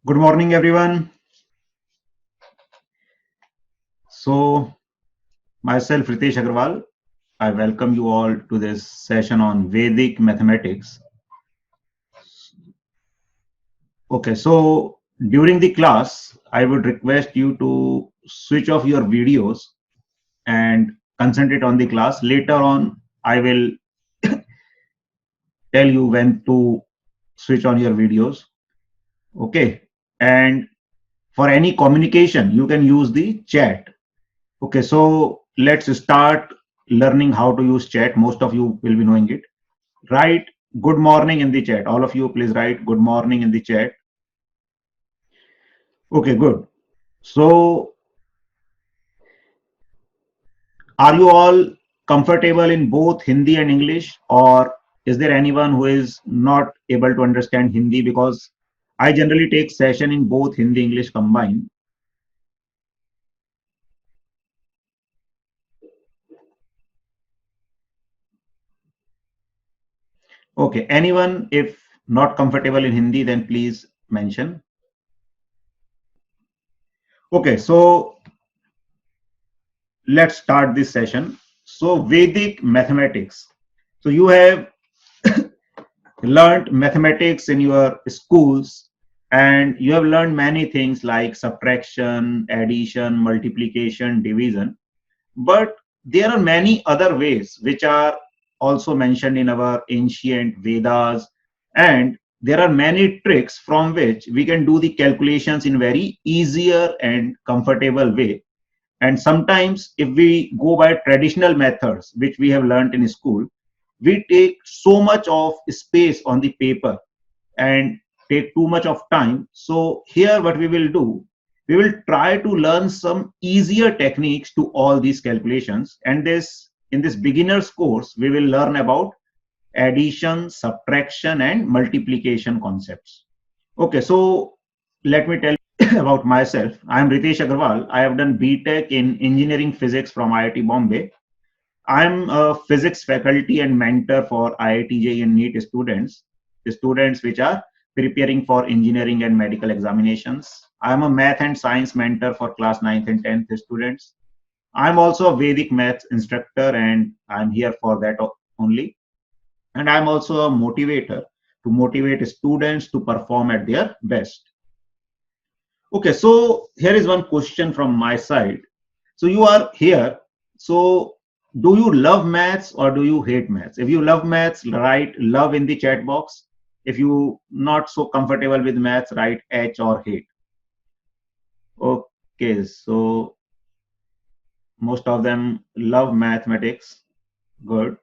Good morning, everyone. So, myself, Ritesh Agarwal, I welcome you all to this session on Vedic mathematics. Okay, so during the class, I would request you to switch off your videos and concentrate on the class. Later on, I will tell you when to switch on your videos. Okay, and for any communication, you can use the chat. Okay, so let's start learning how to use chat. Most of you will be knowing it. Write good morning in the chat. All of you, please write good morning in the chat. Okay, good. So, are you all comfortable in both Hindi and English, or is there anyone who is not able to understand Hindi? Because I generally take session in both Hindi English combined. Okay, anyone if not comfortable in Hindi, then please mention. Okay, so let's start this session. So, Vedic mathematics. So, you have learned mathematics in your schools, and you have learned many things like subtraction, addition, multiplication, division. But there are many other ways which are also mentioned in our ancient Vedas, and there are many tricks from which we can do the calculations in very easier and comfortable way. And sometimes, if we go by traditional methods, which we have learned in school, we take so much of space on the paper and take too much of time. So, here, what we will do, we will try to learn some easier techniques to all these calculations. And this, in this beginner's course, we will learn about addition, subtraction, and multiplication concepts. Okay, so let me tell about myself. I am Ritesh Agarwal. I have done BTech in Engineering Physics from IIT Bombay. I am a physics faculty and mentor for IIT JEE and NEET students, the students which are preparing for engineering and medical examinations. I am a math and science mentor for class 9th and 10th students. I am also a Vedic math instructor, and I am here for that only. And I am also a motivator to motivate students to perform at their best. Okay, so here is one question from my side. So you are here. So do you love maths or do you hate maths? If you love maths, write love in the chat box. If you not so comfortable with maths, write H or hate. Okay, so most of them love mathematics. Good.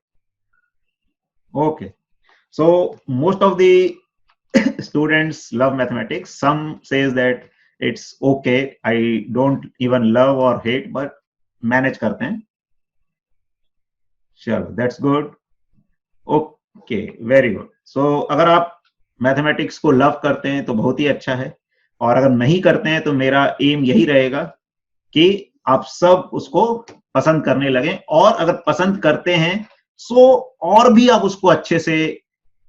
Okay. So most of the students love mathematics. Some says that it's okay. I don't even love or hate, but manage करते हैं. चलो, that's good. Okay, very good. So अगर आप mathematics को love करते हैं तो बहुत ही अच्छा है, और अगर नहीं करते हैं तो मेरा एम यही रहेगा कि आप सब उसको पसंद करने लगें, और अगर पसंद करते हैं सो और भी आप उसको अच्छे से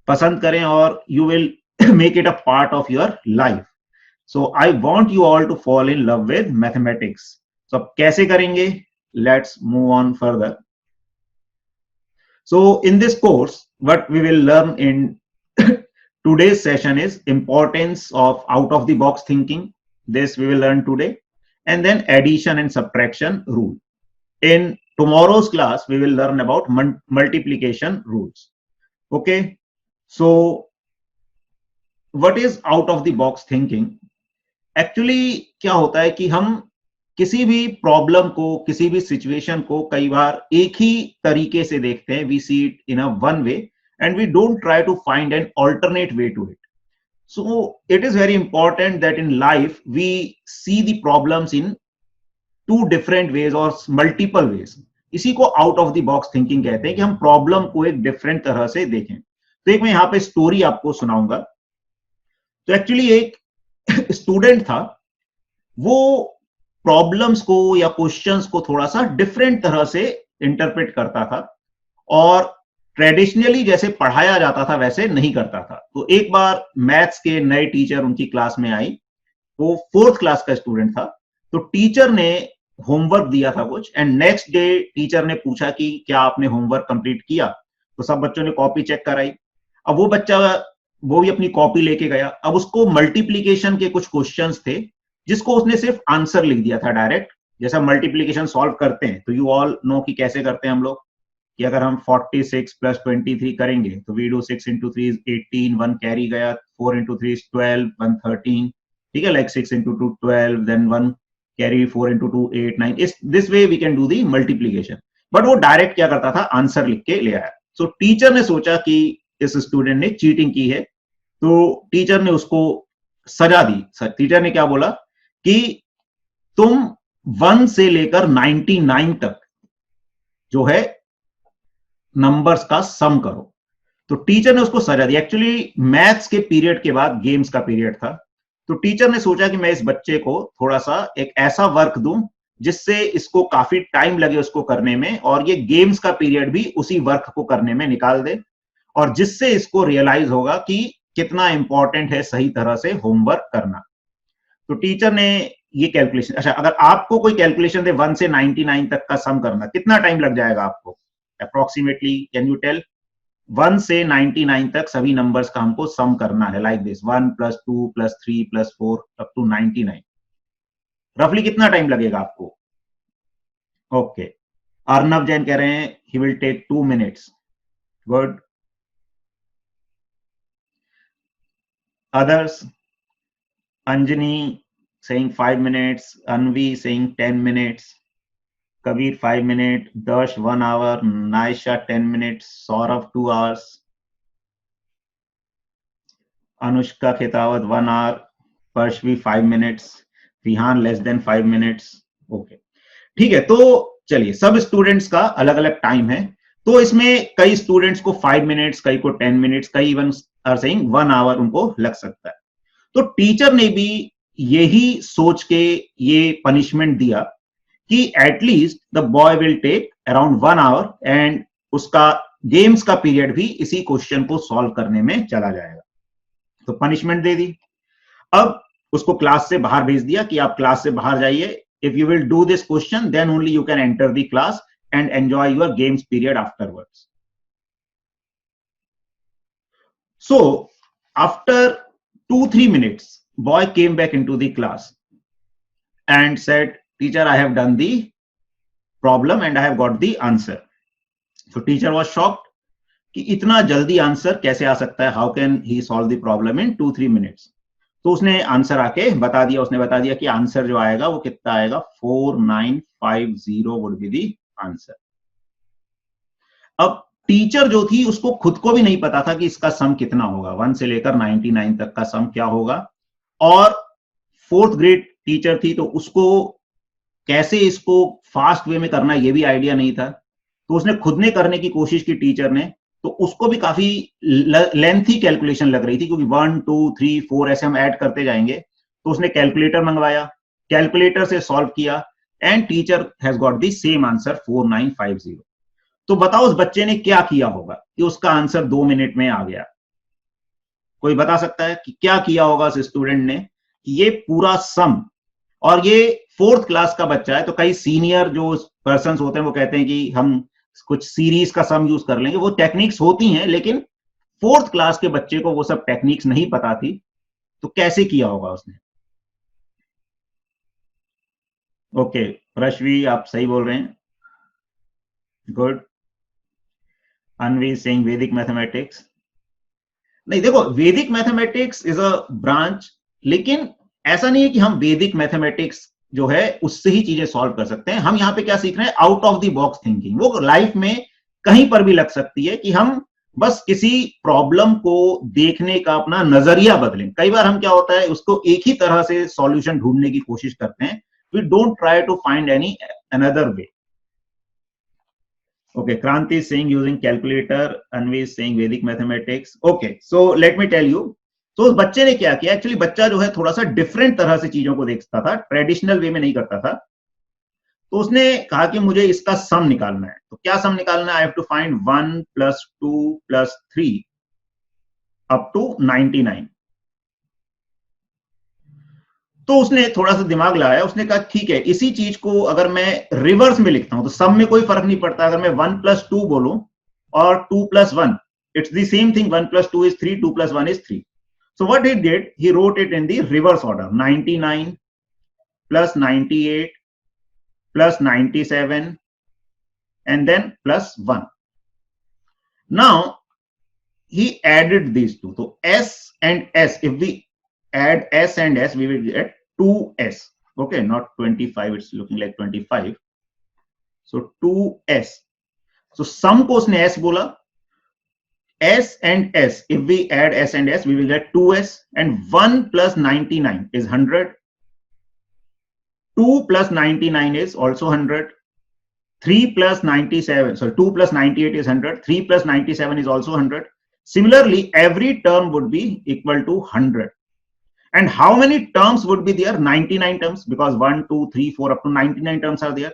पसंद करें, और you will make it a part of your life. So I want you all to fall in love with mathematics. तो अब कैसे करेंगे? Let's move on further. So in this course, what we will learn in today's session is importance of out of the box thinking. This we will learn today. And then addition and subtraction rule. In tomorrow's class, we will learn about multiplication rules. Okay. So what is out of the box thinking? Actually, क्या होता है कि हम किसी भी problem को, किसी भी सिचुएशन को कई बार एक ही तरीके से देखते हैं. We see it in a one way and we don't try to find an alternate way to it. So it is very important that in life we see the problems in two different ways और multiple ways. इसी को out of the box thinking कहते हैं, कि हम problem को एक different तरह से देखें. तो एक मैं यहाँ पे स्टोरी आपको सुनाऊंगा. तो एक्चुअली एक स्टूडेंट था, वो प्रॉब्लम्स को या क्वेश्चंस को थोड़ा सा डिफरेंट तरह से इंटरप्रेट करता था, और ट्रेडिशनली जैसे पढ़ाया जाता था वैसे नहीं करता था. तो एक बार मैथ्स के नए टीचर उनकी क्लास में आई, वो 4th क्लास का स्टूडेंट था। तो टीचर ने होमवर्क दिया था कुछ, एंड नेक्स्ट डे टीचर ने पूछा कि क्या आपने होमवर्क कंप्लीट किया। तो सब बच्चों ने कॉपी चेक कराई। अब वो बच्चा, वो भी अपनी कॉपी लेके गया। अब उसको मल्टीप्लीकेशन के कुछ क्वेश्चंस थे जिसको उसने सिर्फ आंसर लिख दिया था डायरेक्ट। जैसा मल्टीप्लीकेशन सॉल्व करते हैं तो यू ऑल नो कि कैसे करते हैं हम लोग, कि अगर हम 46 प्लस 23 करेंगे तो we do 6 into 3 is 18, 1 carry गया, 4 इंटू 3 इज 12, 1 13, ठीक है, like 6 into 2 12, then 1 carry, 4 into 2 8 9, इस this way we can do the multiplication. But वो डायरेक्ट क्या करता था, आंसर लिख के ले आया। सो टीचर ने सोचा कि इस स्टूडेंट ने चीटिंग की है, तो टीचर ने उसको सजा दी। टीचर ने क्या बोला कि तुम 1 से लेकर 99 तक जो है नंबर्स का सम करो। तो टीचर ने उसको सजा दी। एक्चुअली मैथ्स के पीरियड के बाद गेम्स का पीरियड था। तो टीचर ने सोचा कि मैं इस बच्चे को थोड़ा सा एक ऐसा वर्क दूं जिससे इसको काफी टाइम लगे उसको करने में, और ये गेम्स का पीरियड भी उसी वर्क को करने में निकाल दे, और जिससे इसको रियलाइज होगा कि कितना इंपॉर्टेंट है सही तरह से होमवर्क करना। तो टीचर ने ये कैलकुलेशन, अच्छा अगर आपको कोई कैलकुलेशन दे 1 से 99 तक का सम करना, कितना टाइम लग जाएगा आपको अप्रोक्सीमेटली, कैन यू टेल? 1 से 99 तक सभी नंबर्स का हमको सम करना है, like this 1 plus 2 plus 3 plus 4 up to 99। रफली कितना टाइम लगेगा आपको? ओके, अर्नव जैन कह रहे हैं he will take 2 minutes. Good. Others, Anjani saying 5 minutes, Anvi saying 10 minutes, Kabir 5 minutes, Dash 1 hour, Naisha 10 minutes, Saurav 2 hours, Anushka Khetawat 1 hour, Parshvi 5 minutes, Rihan less than 5 minutes. Okay, ठीक है। तो चलिए, सब स्टूडेंट्स का अलग अलग टाइम है। तो इसमें कई स्टूडेंट्स को 5 मिनट्स, कई को 10 मिनट्स, कई इवन आर सेइंग 1 आवर उनको लग सकता है। तो टीचर ने भी यही सोच के ये पनिशमेंट दिया कि at least the boy will take around 1 hour, and उसका गेम्स का पीरियड भी इसी क्वेश्चन को सॉल्व करने में चला जाएगा। तो पनिशमेंट दे दी। अब उसको क्लास से बाहर भेज दिया कि आप क्लास से बाहर जाइए, if you will do this question then only you can enter the class and enjoy your games period afterwards. So after 2-3 minutes, boy came back into the class and said, teacher, I have done the problem and I have got the answer. So teacher was shocked कि इतना जल्दी answer कैसे आ सकता है, how can he solve the problem in 2-3 minutes. तो उसने answer आके बता दिया, उसने बता दिया कि आंसर जो आएगा वो कितना आएगा, 4950 वुड बी दी आंसर। अब टीचर जो थी उसको खुद को भी नहीं पता था कि इसका सम कितना होगा, 1 से लेकर 99 तक का सम क्या होगा, और 4th ग्रेड टीचर थी तो उसको कैसे इसको फास्ट वे में करना ये भी आइडिया नहीं था। तो उसने खुद ने करने की कोशिश की टीचर ने, तो उसको भी काफी लेंथी कैलकुलेशन लग रही थी, क्योंकि 1 2 3 4 ऐसे हम ऐड करते जाएंगे। तो उसने कैलकुलेटर मंगवाया, कैलकुलेटर से सॉल्व किया, and teacher has got the same answer 4950। तो बताओ उस बच्चे ने क्या किया होगा कि उसका आंसर 2 मिनट में आ गया? कोई बता सकता है कि क्या किया होगा उस स्टूडेंट ने कि ये पूरा सम, और ये 4th क्लास का बच्चा है, तो कई सीनियर जो पर्सन होते हैं वो कहते हैं कि हम कुछ सीरीज का सम यूज कर लेंगे, वो टेक्निक्स होती हैं, लेकिन 4th क्लास के बच्चे को वो सब टेक्निक्स नहीं पता थी। तो कैसे किया होगा उसने? ओके, रश्वी आप सही बोल रहे हैं, गुड। अनवी सिंह वैदिक मैथमेटिक्स। नहीं, देखो, वैदिक मैथमेटिक्स इज अ ब्रांच, लेकिन ऐसा नहीं है कि हम वैदिक मैथमेटिक्स जो है उससे ही चीजें सॉल्व कर सकते हैं। हम यहाँ पे क्या सीख रहे हैं, out of the box thinking. वो लाइफ में कहीं पर भी लग सकती है कि हम बस किसी प्रॉब्लम को देखने का अपना नजरिया बदलें। कई बार हम क्या होता है, उसको एक ही तरह से सॉल्यूशन ढूंढने की कोशिश करते हैं, we don't try to find any another way. Okay, Kranti is saying using calculator, Anvi is saying Vedic mathematics. Okay, so let me tell you. तो उस बच्चे ने क्या किया, एक्चुअली बच्चा जो है थोड़ा सा डिफरेंट तरह से चीजों को देखता था, ट्रेडिशनल वे में नहीं करता था। तो उसने कहा कि मुझे इसका सम निकालना है। तो क्या सम निकालना है? I have to find 1 plus 2 plus 3 up to 99। तो उसने थोड़ा सा दिमाग लगाया, उसने कहा ठीक है, इसी चीज को अगर मैं रिवर्स में लिखता हूं तो सब में कोई फर्क नहीं पड़ता, अगर मैं 1+2 बोलूं और 2+1, it's the same thing, 1+2 is 3, 2+1 is 3. So what he did, he wrote it in the reverse order, 99 plus 98 plus 97 and then plus 1. Now he added these two. So S and S, if we add S and S, we will get 2S. Okay, not 25, it's looking like 25. So 2S. So sum को उसने S बोला, S and S, if we add S and S, we will get 2S, and 1 plus 99 is 100. 2 plus 99 is also 100. 3 plus 97, so 2 plus 98 is 100. 3 plus 97 is also 100. Similarly, every term would be equal to 100. And how many terms would be there? 99 terms, because 1, 2, 3, 4, up to 99 terms are there.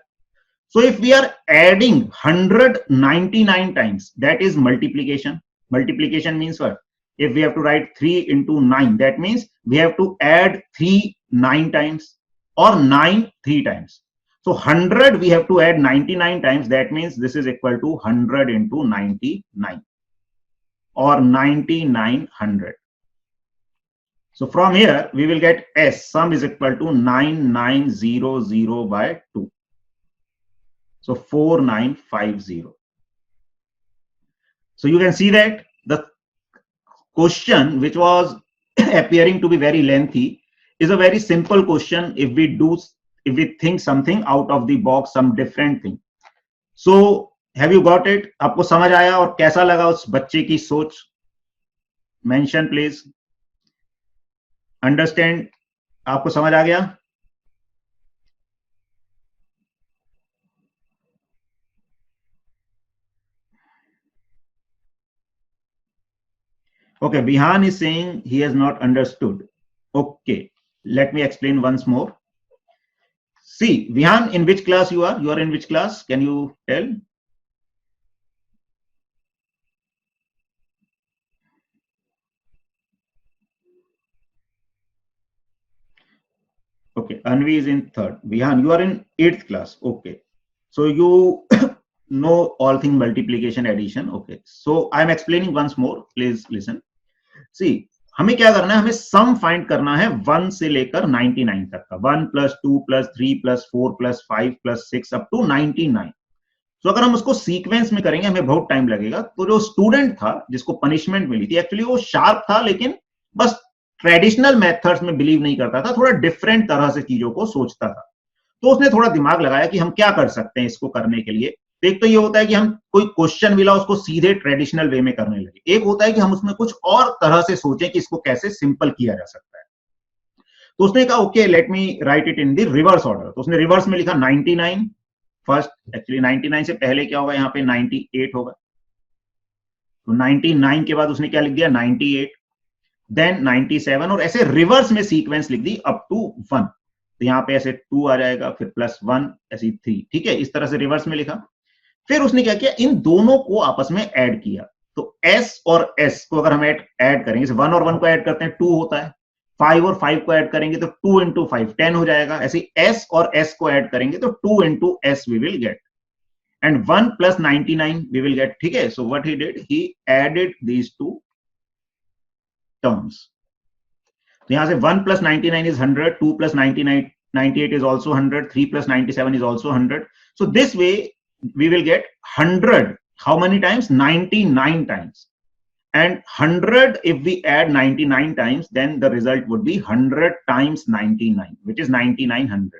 So if we are adding 199 times, that is multiplication. Multiplication means what? If we have to write 3 into 9, that means we have to add 3 9 times or 9 3 times. So 100 we have to add 99 times, that means this is equal to 100 into 99 or 9900. So from here we will get S, sum is equal to 9900 by 2. So 4950. So you can see that the question, which was appearing to be very lengthy, is a very simple question if we think something out of the box, some different thing. So have you got it? आपको समझ आया और कैसा लगा उस बच्चे की सोच? Mention please. Understand? आपको समझ आ गया? Okay, Bihan is saying he has not understood. Okay, let me explain once more. See, Bihan, in which class you are? You are in which class? Can you tell? Okay, Anvi is in 3rd. Bihan, you are in 8th class. Okay, so you know all things multiplication, addition. Okay, so I am explaining once more. Please listen. See, हमें क्या करना है, हमें sum find करना है 1 से लेकर 99 तक का, 1 + 2 + 3 + 4 + 5 + 6 अप टू 99. तो अगर हम उसको सीक्वेंस में करेंगे हमें बहुत टाइम लगेगा. तो जो स्टूडेंट था जिसको पनिशमेंट मिली थी, एक्चुअली वो शार्प था लेकिन बस ट्रेडिशनल मेथड्स में बिलीव नहीं करता था, थोड़ा डिफरेंट तरह से चीजों को सोचता था. तो उसने थोड़ा दिमाग लगाया कि हम क्या कर सकते हैं इसको करने के लिए. एक तो ये होता है कि हम कोई क्वेश्चन मिला उसको सीधे ट्रेडिशनल वे में करने लगे. एक होता है कि हम उसमें कुछ और तरह से सोचें कि इसको कैसे सिंपल किया जा सकता है. तो उसने कहा okay, let me right it in the reverse order. तो उसने रिवर्स में लिखा 99 फर्स्ट. एक्चुअली 99 से पहले क्या होगा, यहाँ पे 98 होगा. तो 99 के बाद उसने क्या लिख दिया, 98, देन 97, और ऐसे रिवर्स में सीक्वेंस लिख दी अप टू 1. तो यहाँ पे ऐसे 2 आ जाएगा, फिर +1, ऐसे 3. ठीक है, इस तरह से रिवर्स में लिखा. फिर उसने क्या किया, इन दोनों को आपस में ऐड किया. तो S और S को अगर हम ऐड करेंगे, 1 और 1 को ऐड करते हैं 2 होता है. 5 और 5 को ऐड करेंगे तो 2 into 5 10 हो जाएगा. ऐसे S और S को ऐड करेंगे तो 2 into S we will get, and 1 plus 99 we will get. ठीक है, so what he did, he added these two terms. तो यहां से 1 plus 99 is 100, 2 plus 98 is also 100, 3 plus 97 is also 100. So this way we will get 100. How many times? 99 times. And 100, if we add 99 times, then the result would be 100 times 99, which is 9900.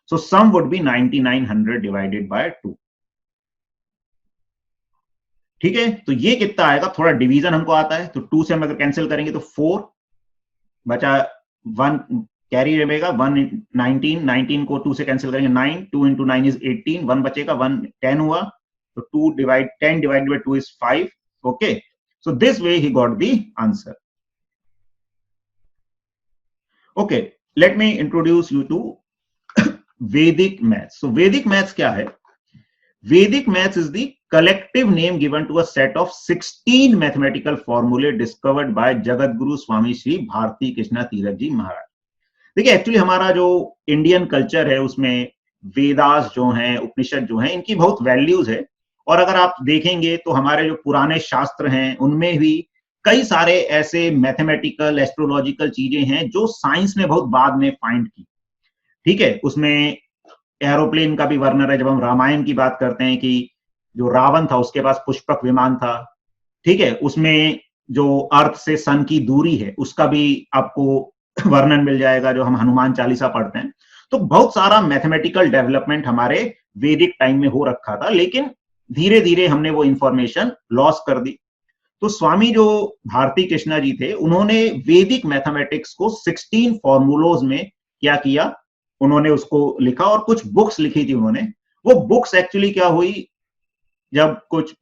So sum would be 9900 divided by 2. ठीक है, तो ये कितना आएगा, थोड़ा division हमको आता है. तो 2 से हम अगर कैंसिल करेंगे तो 4 बचा, 1 कैरी रहेगा, 1 19, 19 को 2 से कैंसिल करेंगे 9, 2 into 9 is 18, 1 बचेगा, 1 10 हुआ. तो 10 divided by 2 is 5. Okay, so this way he got the answer. Okay, let me introduce you to Vedic maths. So Vedic maths क्या है? Vedic maths is the collective name given to a set of 16 mathematical formulae discovered by Jagadguru Swami Sri Bharti Krishna Tirth Ji Maharaj. देखिए actually हमारा जो Indian culture है उसमें वेदास जो हैं, उपनिषद जो हैं, इनकी बहुत वैल्यूज है। और अगर आप देखेंगे तो हमारे जो पुराने शास्त्र हैं उनमें भी कई सारे ऐसे मैथमेटिकल एस्ट्रोलॉजिकल चीजें हैं जो साइंस ने बहुत बाद में फाइंड की। ठीक है, उसमें एरोप्लेन का भी वर्णन है। जब हम रामायण की बात करते हैं कि जो रावण था उसके पास पुष्पक विमान था, ठीक है, उसमें जो अर्थ से सन की दूरी है उसका भी आपको वर्णन मिल जाएगा जो हम हनुमान चालीसा पढ़ते हैं। तो बहुत सारा मैथमेटिकल डेवलपमेंट हमारे वैदिक टाइम में हो रखा था, लेकिन धीरे धीरे हमने वो इंफॉर्मेशन लॉस कर दी। तो स्वामी जो भारती कृष्णा जी थे उन्होंने वैदिक मैथमेटिक्स को 16 फॉर्मूलोज में क्या किया, उन्होंने उसको लिखा और कुछ बुक्स लिखी थी उन्होंने। वो बुक्स एक्चुअली क्या हुई, जब कुछ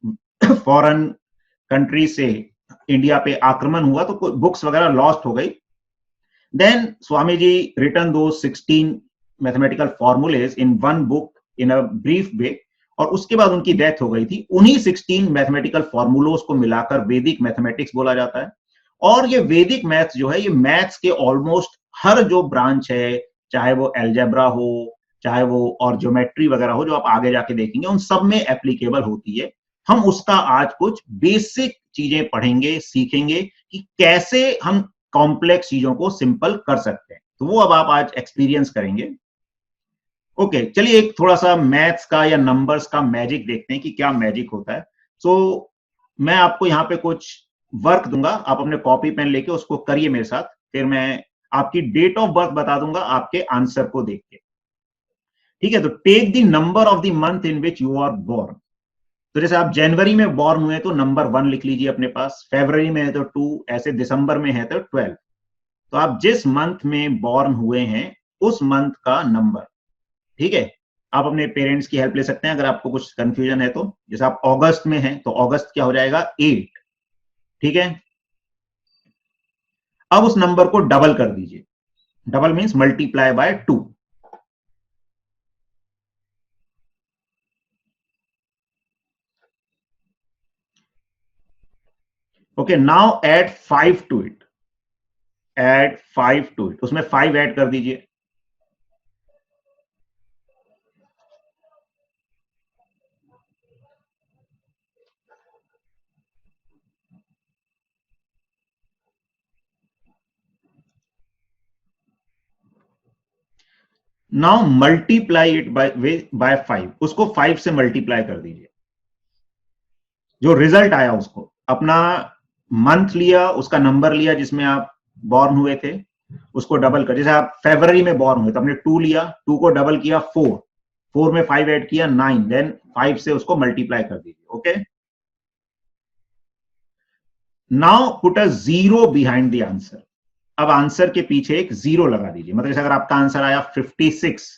फॉरेन कंट्री से इंडिया पे आक्रमण हुआ तो कुछ बुक्स वगैरह लॉस्ट हो गई। देन स्वामी जी रिटर्न दो 16 mathematical formulas in one book in a brief way, और उसके बाद उनकी डेथ हो गई थी। उन्हीं 16 मैथमेटिकल फॉर्मूलोज को मिलाकर वैदिक मैथमेटिक्स बोला जाता है। और ये वैदिक मैथ्स जो है ये मैथ्स के ऑलमोस्ट हर जो ब्रांच है, चाहे वो एल्जेब्रा हो, चाहे वो और ज्योमेट्री वगैरह हो, जो आप आगे जाके देखेंगे उन सब में एप्लीकेबल होती है। हम उसका आज कुछ बेसिक चीजें पढ़ेंगे, सीखेंगे कि कैसे हम कॉम्प्लेक्स चीजों को सिंपल कर सकते हैं। तो वो अब आप आज एक्सपीरियंस करेंगे। ओके, चलिए एक थोड़ा सा मैथ्स का या नंबर्स का मैजिक देखते हैं कि क्या मैजिक होता है। सो मैं आपको यहाँ पे कुछ वर्क दूंगा, आप अपने कॉपी पेन लेके उसको करिए मेरे साथ, फिर मैं आपकी डेट ऑफ बर्थ बता दूंगा आपके आंसर को देख के। ठीक है, तो take the number of the month in which you are born. तो जैसे आप जनवरी में बॉर्न हुए तो नंबर 1 लिख लीजिए अपने पास, फेब्रवरी में है तो 2, ऐसे दिसंबर में है तो 12। तो आप जिस मंथ में बॉर्न हुए हैं उस मंथ का नंबर, ठीक है। आप अपने पेरेंट्स की हेल्प ले सकते हैं अगर आपको कुछ कंफ्यूजन है तो। जैसे आप अगस्त में हैं तो अगस्त क्या हो जाएगा 8, ठीक है। अब उस नंबर को डबल कर दीजिए, double means multiply by 2। Okay, now add 5 to it, add 5 to it, उसमें 5 ऐड कर दीजिए। नाउ मल्टीप्लाई इट बाय 5, उसको 5 से मल्टीप्लाई कर दीजिए। जो रिजल्ट आया उसको, अपना मंथ लिया, उसका नंबर लिया जिसमें आप बॉर्न हुए थे, उसको डबल कर। जैसे आप फरवरी में बॉर्न हुए तो आपने 2 लिया, 2 को डबल किया 4, 4 में 5 ऐड किया 9, देन 5 से उसको मल्टीप्लाई कर दीजिए। Okay, now put a zero behind the answer. अब आंसर के पीछे एक जीरो लगा दीजिए। मतलब जैसे अगर आपका आंसर आया 56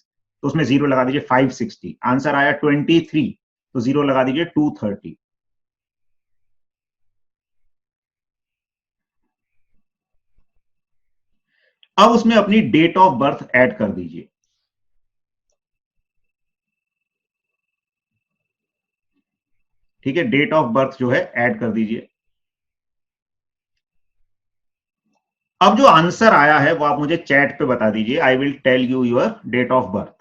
तो उसमें जीरो लगा दीजिए 560। आंसर आया 23 तो जीरो लगा दीजिए 230। अब उसमें अपनी डेट ऑफ बर्थ ऐड कर दीजिए। ठीक है, डेट ऑफ बर्थ जो है ऐड कर दीजिए। अब जो आंसर आया है वो आप मुझे चैट पे बता दीजिए। I will tell you your date of birth.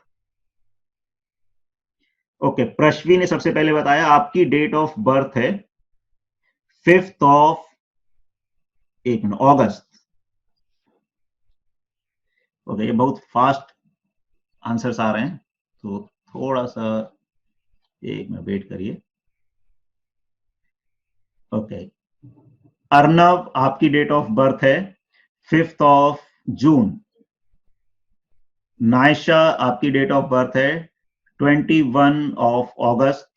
Okay, Prashvi ने सबसे पहले बताया आपकी डेट ऑफ बर्थ है 5th ऑफ, एक मिनट, अगस्त। ओके, ये बहुत फास्ट आंसर्स आ रहे हैं तो थोड़ा सा एक मिनट वेट करिए। ओके, अर्नव आपकी डेट ऑफ बर्थ है 5th ऑफ जून। नायशा आपकी डेट ऑफ बर्थ है 21 ऑफ अगस्त।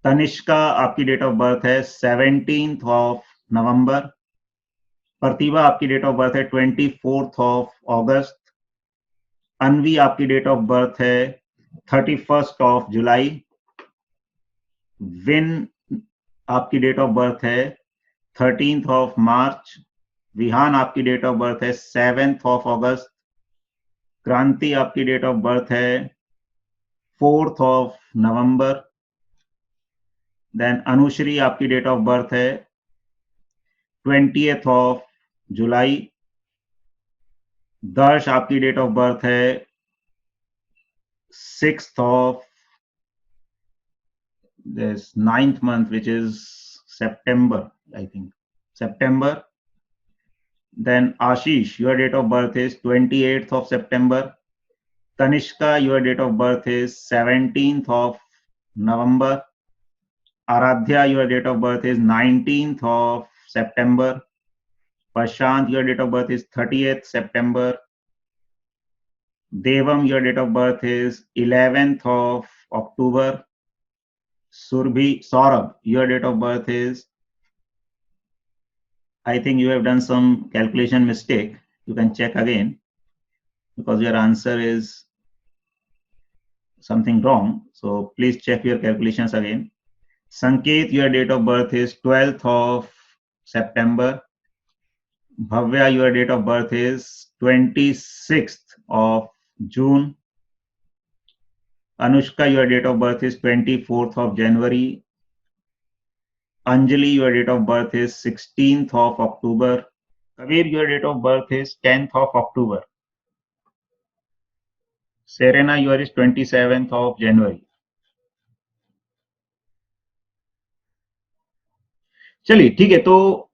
तनिष्का आपकी डेट ऑफ बर्थ है 17th ऑफ नवंबर। प्रतिभा आपकी डेट ऑफ बर्थ है 24th ऑफ अगस्त। अनवी आपकी डेट ऑफ बर्थ है 31st ऑफ जुलाई। विन आपकी डेट ऑफ बर्थ है 13th ऑफ मार्च। विहान आपकी डेट ऑफ बर्थ है 7th ऑफ अगस्त। क्रांति आपकी डेट ऑफ बर्थ है 4th of November. Then Anushree आपकी डेट ऑफ बर्थ है 20th ऑफ जुलाई। दर्श आपकी डेट ऑफ बर्थ है 6th of this 9th month, which is September, I think. September. Then Ashish, your date of birth is 28th of September. Tanishka, your date of birth is 17th of November. Aradhya, your date of birth is 19th of September. Prashant, your date of birth is 30th September. Devam, your date of birth is 11th of October. Surbhi, Saurabh, your date of birth is, I think you have done some calculation mistake. You can check again because your answer is something wrong. So please check your calculations again. Sanket, your date of birth is 12th of September. Bhavya, your date of birth is 26th of June. Anushka, your date of birth is 24th of January. Anjali, your date of birth is 16th of October. Kabir, your date of birth is 10th of October. Serena, your is 27th of January. चलिए ठीक है, तो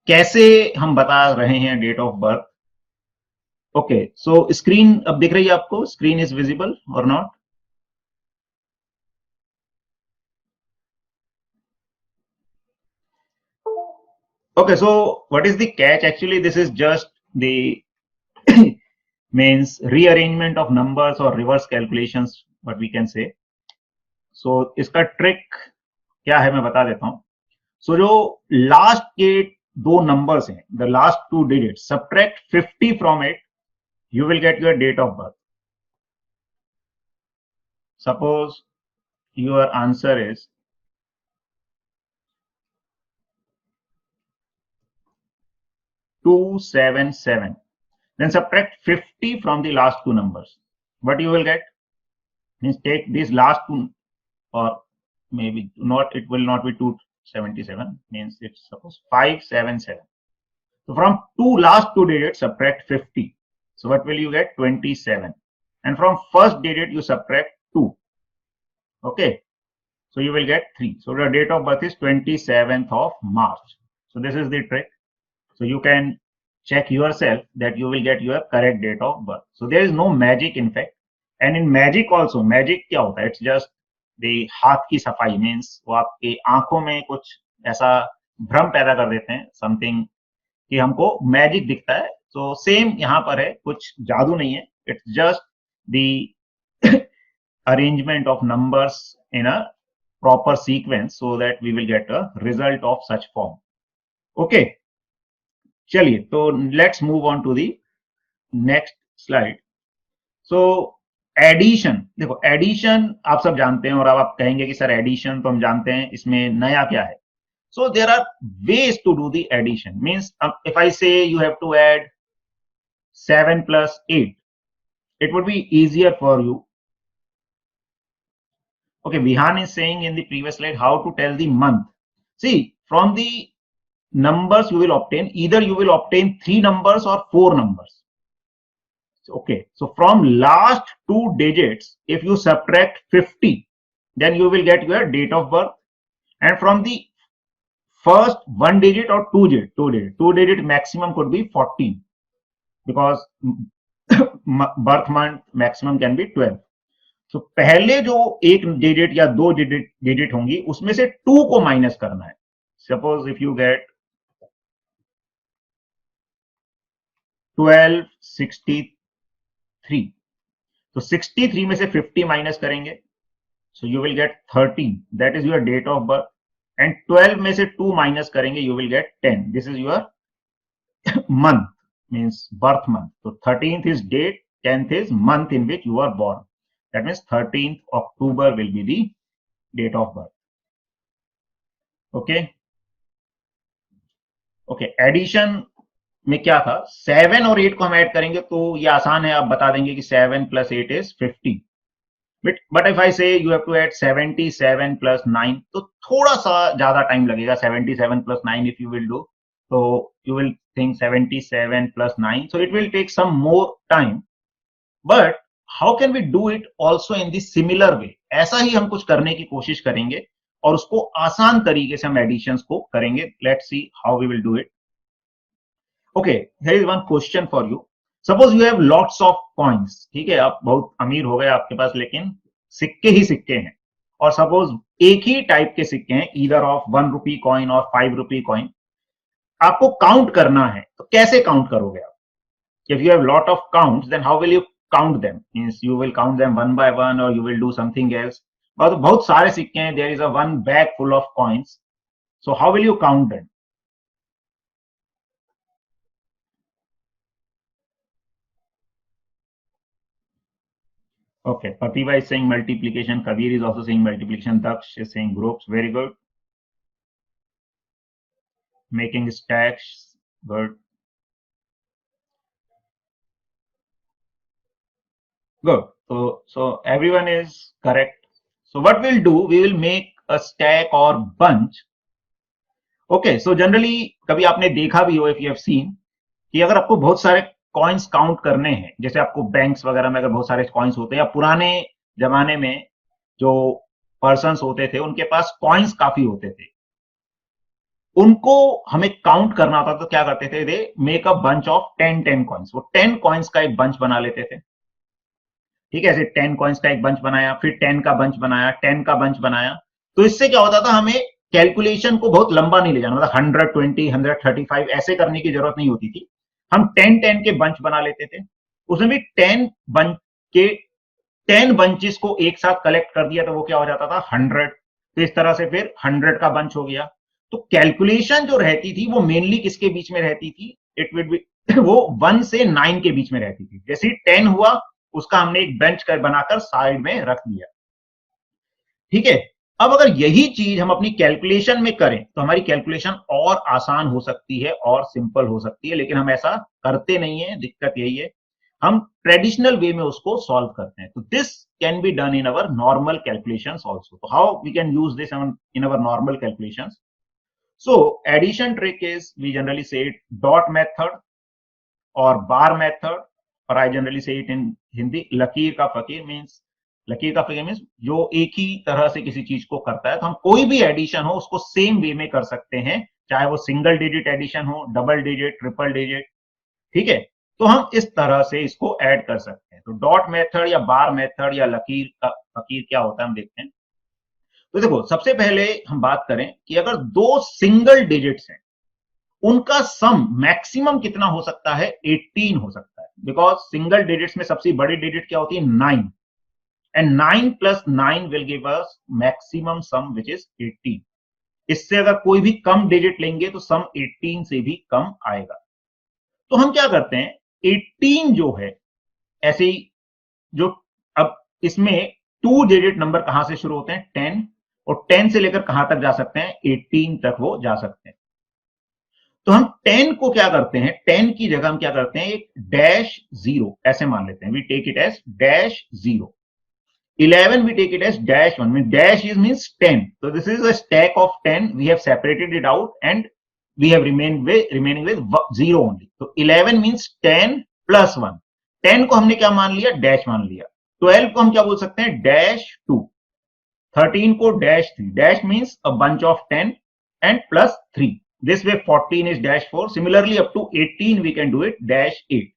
कैसे हम बता रहे हैं date of birth? Okay, so screen अब दिख रही है आपको? स्क्रीन इज विजिबल और not? Okay, so what is the catch? Actually, this is just the means rearrangement of numbers or reverse calculations, what we can say. So इसका trick क्या है मैं बता देता हूं. So जो लास्ट के दो नंबर्स हैं, the last two digits, subtract 50 from it, you will get your date of birth. Suppose your answer is 277. Then subtract 50 from the last two numbers. What you will get? Means take these last two, or maybe not, it will not be 277, means it's suppose 577. So from last two digits subtract 50. So what will you get? 27. And from first digit you subtract 2. Okay. So you will get 3. So the date of birth is 27th of March. So this is the trick. So you can check yourself that you will get your correct date of birth. So there is no magic in fact. And in magic also, magic क्या होता है? It's just the हाथ की सफाई, means वो आपके आंखों में कुछ ऐसा भ्रम पैदा कर देते हैं, something कि हमको मैजिक दिखता है. तो सेम यहाँ पर है, कुछ जादू नहीं है. It's just the arrangement of numbers in a proper sequence so that we will get a result of such form. Okay. चलिए, तो let's move on to the next slide. So addition, देखो एडिशन आप सब जानते हैं, और अब आप कहेंगे कि सर एडिशन तो हम जानते हैं, इसमें नया क्या है? So there are ways to do the addition. Means if I say you have to add 7 plus 8, it would be easier for you. Okay, Vihan is saying in the previous slide how to tell the month. See, from the numbers you will obtain, either you will obtain 3 numbers or 4 numbers. Okay, so from last two digits, if you subtract 50, then you will get your date of birth. And from the first one digit or two digit maximum could be 14, because birth month maximum can be 12. So पहले जो एक digit या दो digit होंगी उसमें से 2 को minus करना है. सपोज इफ यू गेट 1263, तो 63 में से 50 माइनस करेंगे, so you will get 13. That is your date of birth. And 12 में से 2 माइनस करेंगे, you will get 10. This is your month, means birth month. So 13th is date, 10th is month in which you are born. That means 13th October will be the date of birth. Okay. Okay. Addition में क्या था? 7 और 8 को हम add करेंगे तो ये आसान है, आप बता देंगे कि 7 plus 8 is 50. But if I say you have to add 77 plus 9, तो थोड़ा सा ज्यादा टाइम लगेगा. 77 plus 9 if you will do, So you will think 77 plus 9, so it will take some more time. But how can we do it also in the similar way? ऐसा ही हम कुछ करने की कोशिश करेंगे और उसको आसान तरीके से हम एडिशंस को करेंगे. Let's see how we will do it. Okay, here is one question for you. Suppose you have lots of coins. ठीक है, आप बहुत अमीर हो गए आपके पास, लेकिन सिक्के ही सिक्के हैं. और सपोज एक ही टाइप के सिक्के हैं, ईदर ऑफ 1 रुपी कॉइन और 5 रुपी कॉइन. आपको काउंट करना है, तो कैसे काउंट करोगे आप? If you have lot of counts, then how will you count them? Means you will count them one by one, or you will do something else. और बहुत सारे सिक्के हैं, there is a one bag full of coins. So how will you count them? Okay, Pratibha is saying multiplication. Kabir is also saying multiplication. Daksh is saying groups. Very good. Making stacks. Good. Good. So everyone is correct. So what we'll do, we will make a stack or bunch. Okay, so generally कभी आपने देखा भी हो, if you have seen, कि अगर आपको बहुत सारे कॉइन्स काउंट करने हैं, जैसे आपको बैंक्स वगैरह में अगर बहुत सारे कॉइन्स होते हैं, या पुराने जमाने में जो पर्सन्स होते थे उनके पास कॉइन्स काफी होते थे, उनको हमें काउंट करना था, तो क्या करते थे? They make a bunch of 10 coins. वो 10 कॉइन्स का एक बंच बना लेते थे. ठीक है, ऐसे 10 कॉइन्स का एक बंच बनाया, फिर 10 का बंच बनाया, 10 का बंच बनाया. तो इससे क्या होता था, हमें कैलकुलेशन को बहुत लंबा नहीं ले जाना, मतलब 120 135 ऐसे करने की जरूरत नहीं होती थी. हम 10 के बंच बना लेते थे. उसमें भी 10 बंच के 10 बंचेस को एक साथ कलेक्ट कर दिया, तो वो क्या हो जाता था? 100. तो इस तरह से फिर 100 का बंच हो गया. तो कैलकुलेशन जो रहती थी वो मेनली किसके बीच में रहती थी? इट विल बी वो 1 से 9 के बीच में रहती थी. जैसे 10 हुआ, उसका हमने एक बेंच कर बनाकर साइड में रख दिया. ठीक है, अब अगर यही चीज हम अपनी कैलकुलेशन में करें, तो हमारी कैलकुलेशन और आसान हो सकती है और सिंपल हो सकती है, लेकिन हम ऐसा करते नहीं है. दिक्कत यही है, हम ट्रेडिशनल वे में उसको सॉल्व करते हैं. तो this can be done in our normal calculations also. तो how we can use this in our normal calculations? So addition trick is, we generally say it dot method और bar method, और I generally say it in Hindi लकीर का फकीर. Means लकीर का फकीर means जो एक ही तरह से किसी चीज को करता है. तो हम कोई भी एडिशन हो उसको सेम वे में कर सकते हैं, चाहे वो सिंगल डिजिट एडिशन हो, डबल डिजिट, ट्रिपल डिजिट. ठीक है, तो हम इस तरह से इसको ऐड कर सकते हैं. तो डॉट मेथड या बार मेथड या लकीर का फकीर क्या होता है, हम देखते हैं. तो देखो, सबसे पहले हम बात करें कि अगर दो सिंगल डिजिट्स हैं, उनका सम मैक्सिमम कितना हो सकता है? 18 हो सकता है. बिकॉज सिंगल डिजिट्स में सबसे बड़ी डिजिट क्या होती है? 9. And 9 plus 9 will give us maximum some which is 18. इससे अगर कोई भी कम डिजिट लेंगे तो सम 18 से भी कम आएगा. तो हम क्या करते हैं, 18 जो है ऐसे ही, जो अब इसमें 2 डिजिट नंबर कहां से शुरू होते हैं? 10. और 10 से लेकर कहां तक जा सकते हैं? 18 तक वो जा सकते हैं. तो हम 10 को क्या करते हैं, 10 की जगह हम क्या करते हैं, एक डैश जीरो ऐसे मान लेते हैं. We take it as dash zero. 11 we take it as dash 1. Means dash is means 10. So this is a stack of 10. We have separated it out and we have remaining with 0 only. So 11 means 10 plus 1. 10 को हमने क्या मान लिया? Dash मान लिया. 12 को हम क्या बोल सकते हैं? डैश 2. 13 को dash 3. Dash means a bunch of 10 and plus 3. This way 14 is dash 4. Similarly up to 18 we can do it dash 8.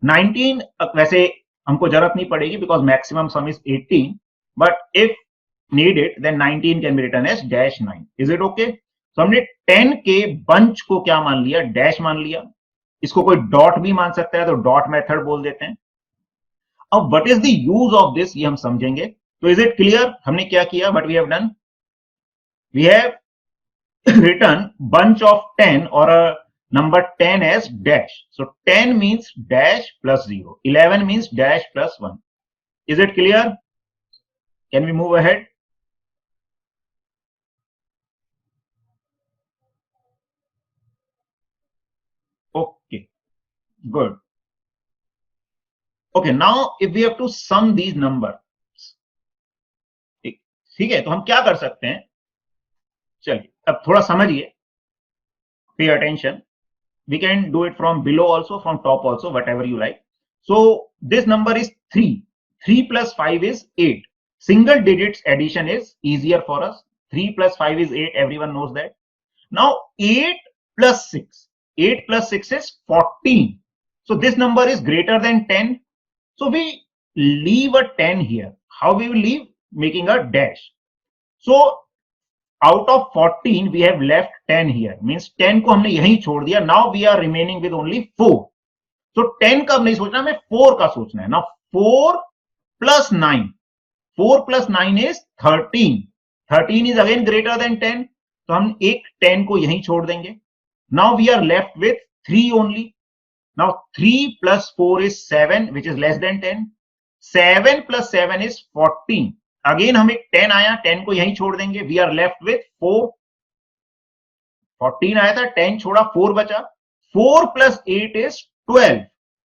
19 वैसे हमको जरूरत नहीं पड़ेगी because maximum sum is 18, but if needed then 19 can be written as dash 9. Is it okay? So हमने 10 के bunch को क्या मान लिया? डैश मान लिया. इसको कोई डॉट भी मान सकता है, तो डॉट मेथड बोल देते हैं. अब what is the use of this, ये हम समझेंगे. तो इज इट क्लियर हमने क्या किया? What we have done, we have written bunch of 10 or a number 10 as dash. So 10 means dash plus 0. 11 means dash plus 1. Is it clear? Can we move ahead? Okay, good. Okay, now if we have to sum these numbers, ठीक है, तो हम क्या कर सकते हैं? चलिए अब थोड़ा समझिए, pay attention. we can do it from below also, from top also, whatever you like. So this number is 3. 3 plus 5 is 8. Single digits addition is easier for us. 3 plus 5 is 8. Everyone knows that. Now 8 plus 6. 8 plus 6 is 14. So this number is greater than 10. So we leave a 10 here. How we will leave? Making a dash. So out of 14 we have left 10 here, means 10 को हमने यहीं छोड़ दिया. Now we are remaining with only 4. So 10 का नहीं सोचना, हमें 4 का सोचना है. Now 4 plus 9. 4 plus 9 is 13. 13 is again greater than 10. तो हम एक 10 को यहीं छोड़ देंगे. Now we are left with 3 only. Now 3 plus 4 is 7, which is less than 10. 7 plus 7 is 14. Again हम एक 10 आया, 10 को यहीं छोड़ देंगे. We are left with 4. 14 आया था, 10 छोड़ा, 4 बचा. 4 plus 8 is 12.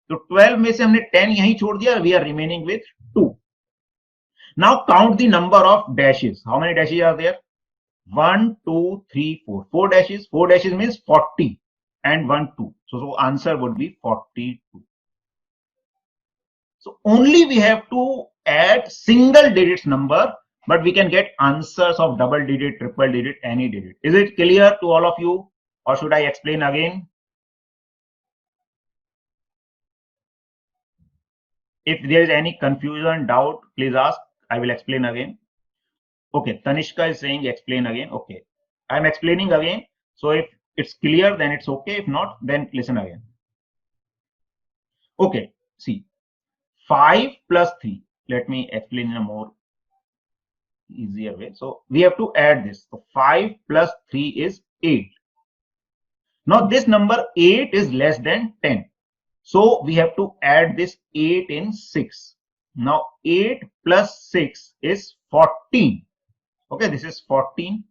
तो 12 में से हमने 10 यहीं छोड़ दिया. We are remaining with 2. Now count the number of dashes. How many dashes are there? 1 2 3 4. 4 dashes. 4 dashes means 40 and 1 2. So answer would be 42. So only we have to add single digits number, but we can get answers of double digit, triple digit, any digit. Is it clear to all of you, or should I explain again? If there is any confusion, doubt, please ask. I will explain again. Okay, Tanishka is saying explain again. Okay, I am explaining again. So if it's clear, then it's okay. If not, then listen again. Okay, see, 5 plus 3. Let me explain in a more easier way. So we have to add this. So 5 plus 3 is 8. Now this number 8 is less than 10. So we have to add this 8 in 6. Now 8 plus 6 is 14. Okay, this is 14.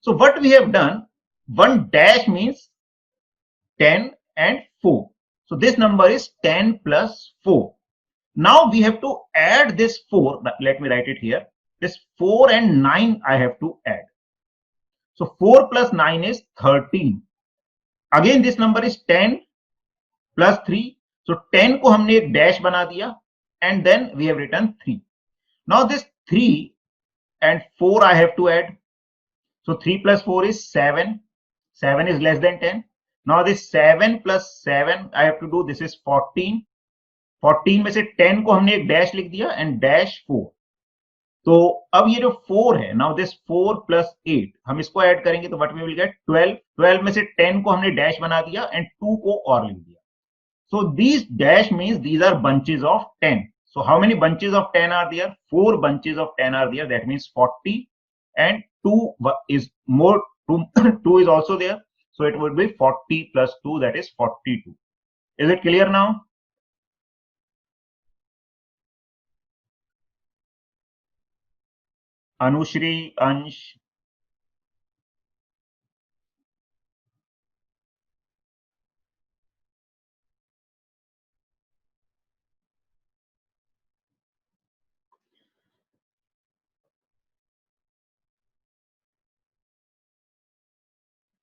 So what we have done, one dash means 10 and 4. So this number is 10 plus 4. Now we have to add this 4. Let me write it here. This 4 and 9 I have to add. So 4 plus 9 is 13. Again this number is 10 plus 3. So 10 को हमने एक dash बना दिया, and then we have written 3. Now this 3 and 4 I have to add. So 3 plus 4 is 7. 7 is less than 10. Now this 7 plus 7 I have to do. This is 14. 14 में से 10 को हमने एक डैश लिख दिया एंड डैश 4. तो अब ये जो 4 है, नाउ दिस 4 plus 8 हम इसको ऐड करेंगे तो व्हाट वी विल गेट 12. 12 में से 10 को हमने डैश बना दिया एंड 2 को और लिख दिया. So these dash means these are bunches of 10. So how many bunches of 10 are there? 4 bunches of 10 are there. That means 40 and 2 is more. 2 is also there. So it would be 40 plus 2, that is 42. Is it clear now? Anushri, Ansh.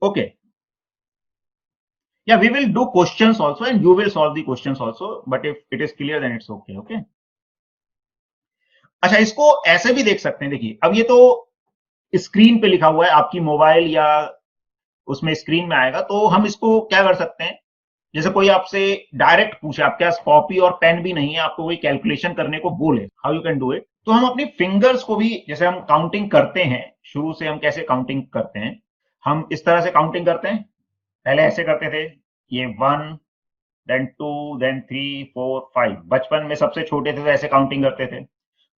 Okay. Yeah, we will do questions also and you will solve the questions also. But if it is clear, then it's okay. Okay. अच्छा, इसको ऐसे भी देख सकते हैं. देखिए, अब ये तो स्क्रीन पे लिखा हुआ है, आपकी मोबाइल या उसमें स्क्रीन में आएगा. तो हम इसको क्या कर सकते हैं, जैसे कोई आपसे डायरेक्ट पूछे, आपके पास कॉपी और पेन भी नहीं है, आपको कोई कैलकुलेशन करने को बोले, how you can do it. तो हम अपनी फिंगर्स को भी, जैसे हम काउंटिंग करते हैं, शुरू से हम कैसे काउंटिंग करते हैं, हम इस तरह से काउंटिंग करते हैं. पहले ऐसे करते थे, ये 1 देन 2 देन 3 4 5. बचपन में सबसे छोटे थे तो ऐसे काउंटिंग करते थे.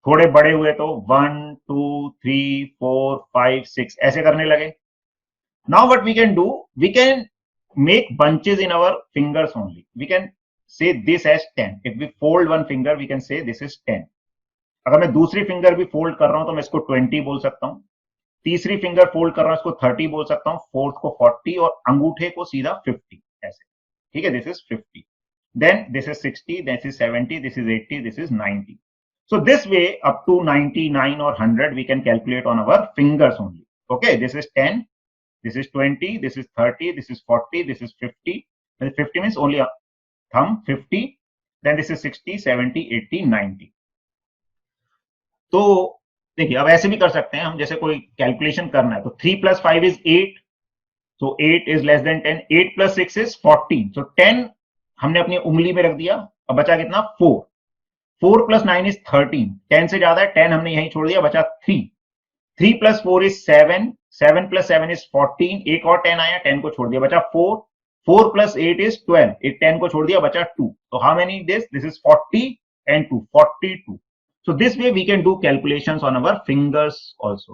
थोड़े बड़े हुए तो 1 2 3 4 5 6 ऐसे करने लगे. Now what we can do, we can make bunches in our fingers only. We can say this as 10. If we fold one finger, we can say this is 10. अगर मैं दूसरी फिंगर भी फोल्ड कर रहा हूं तो मैं इसको 20 बोल सकता हूं. तीसरी फिंगर फोल्ड कर रहा हूं, इसको 30 बोल सकता हूं. फोर्थ को 40 और अंगूठे को सीधा 50 ऐसे. ठीक है, this is 50. Then this is 60, this is 70, this is 80, this is 90. So this way up to 99 or 100 we can calculate on our fingers only. Okay, this is 10. This is 20, this is 30, this is 40, this is 50. 50 means only a thumb, 50, then this is 60, 70, 80, 90. तो देखिए अब ऐसे भी कर सकते हैं हम, जैसे कोई कैलकुलेशन करना है तो 3 + 5 is 8, so 8 is less than 10, 8 + 6 is 14, so 10 हमने अपनी उंगली में रख दिया, अब बचा कितना 4, 4 + 9 is 13, 10 से ज्यादा है, 10 हमने यहीं छोड़ दिया, बचा 3, 3 + 4 is 7, 7 + 7 is 14, एक और 10 आया, 10 को छोड़ दिया, बचा 4, 4 + 8 is 12, एक 10 को छोड़ दिया, बचा 2, तो how many this is 40 and 2, 42. So this way we can do calculations on our fingers also.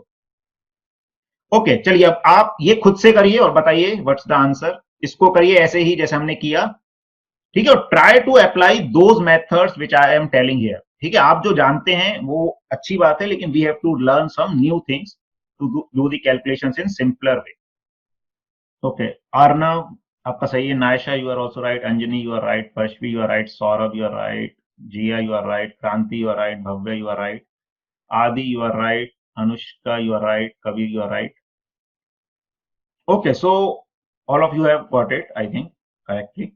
Okay चलिए अब आप ये खुद से करिए और बताइए व्हाट्स द आंसर, इसको करिए ऐसे ही जैसे हमने किया, ठीक है, और try to apply those methods which I am telling here, ठीक है, आप जो जानते हैं वो अच्छी बात है, लेकिन we have to learn some new things to do the calculations in simpler way. Okay, Arnav आपका सही है, Naisha you are also right, Anjani you are right, Parshvi you are right, Saurabh you are right, Jiya you are right, Kranti you are right, Bhavya you are right, Aadi you are right, Anushka you are right, Kabir you are right. Okay, so all of you have got it, I think, correctly.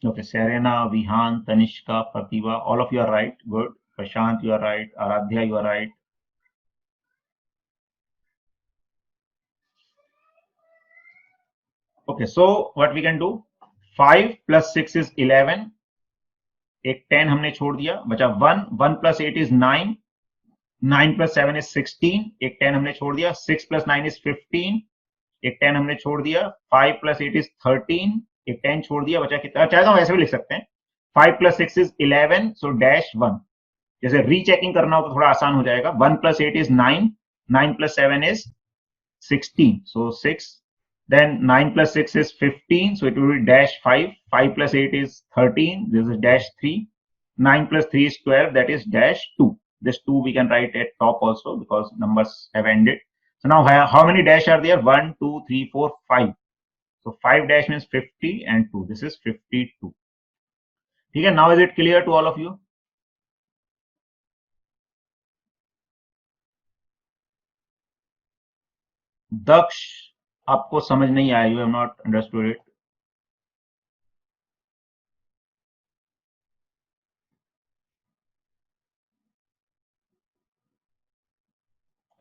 Okay, Serena, Vihan, Tanishka, Pratibha, all of you are right. Good. Prashant, you are right. Aradhya, you are right. Okay, so what we can do? 5 + 6 is 11. एक 10 हमने छोड़ दिया, बचा 1. 1 + 8 is 9. 9 + 7 is 16. एक 10 हमने छोड़ दिया. 6 + 9 is 15. एक 10 हमने छोड़ दिया. 5 + 8 is 13. एक 10 छोड़ दिया, बचा कितना, चाहे तो हम ऐसे भी लिख सकते हैं, 5 + 6 is 11, so dash 1. जैसे रीचेकिंग करना हो तो थोड़ा आसान हो जाएगा. 1 + 8 is 9, 9 + 7 is 16, so 6, then 9 + 6 is 15, so it will be dash 5, 5 + 8 is 13, this is dash 3, 9 + 3 is 12, that is dash 2. This 2 we can write at top also because numbers have ended. So now how many dash are there? 1, 2, 3, 4, 5. So 5 dash means 50 and 2, this is 52. Okay, now is it clear to all of you? दक्ष, आपको समझ नहीं आया, you have not understood it.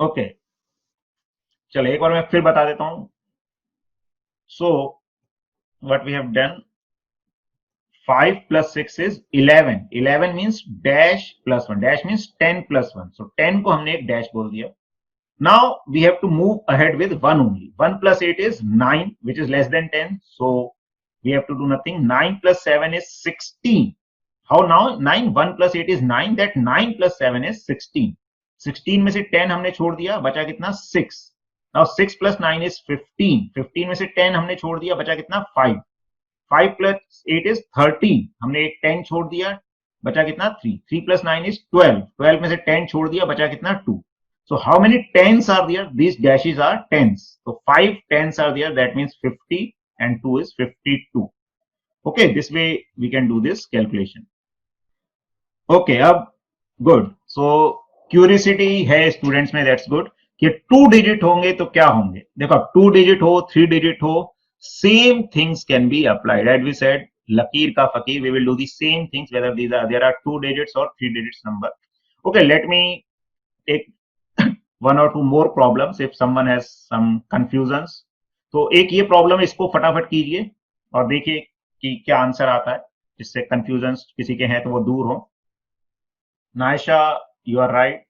Okay, चलिए एक बार मैं फिर बता देता हूं. So what we have done, 5 + 6 is 11. 11 means dash plus 1, dash means 10 + 1, so 10 को हमने एक dash बोल दिया. Now we have to move ahead with 1 only. 1 + 8 is 9, which is less than 10, so we have to do nothing. 9 + 7 is 16. How now? 9, 1 + 8 is 9, that 9 + 7 is 16. 16 में से 10 हमने छोड़ दिया, बचा कितना 6. Now 6 + 9 is 15. 15 में से 10 हमने छोड़ दिया, बचा कितना 5. 5 + 8 is 13. हमने एक 10 छोड़ दिया, बचा कितना 3. 3 + 9 is 12. 12 में से 10 छोड़ दिया, बचा कितना 2. So how many tens are there? These dashes are tens. So 5 tens are there, that means 50, and 2 is 52. Okay, this way we can do this calculation. Okay, अब गुड. सो क्यूरियोसिटी है स्टूडेंट्स में, that's good, कि 2 digit होंगे तो क्या होंगे. देखो 2 digit हो, 3 डिजिट हो, same things can be applied. As we said, लकीर का फकीर, we will do the same things whether there are 2 digits और 3 digits number. Okay, let me take 1 or 2 more problems if someone has some confusions. तो एक ये problem, इसको फटाफट कीजिए और देखिए कि क्या आंसर आता है, जिससे कंफ्यूजन किसी के हैं तो वो दूर हो. Naisha, you are right.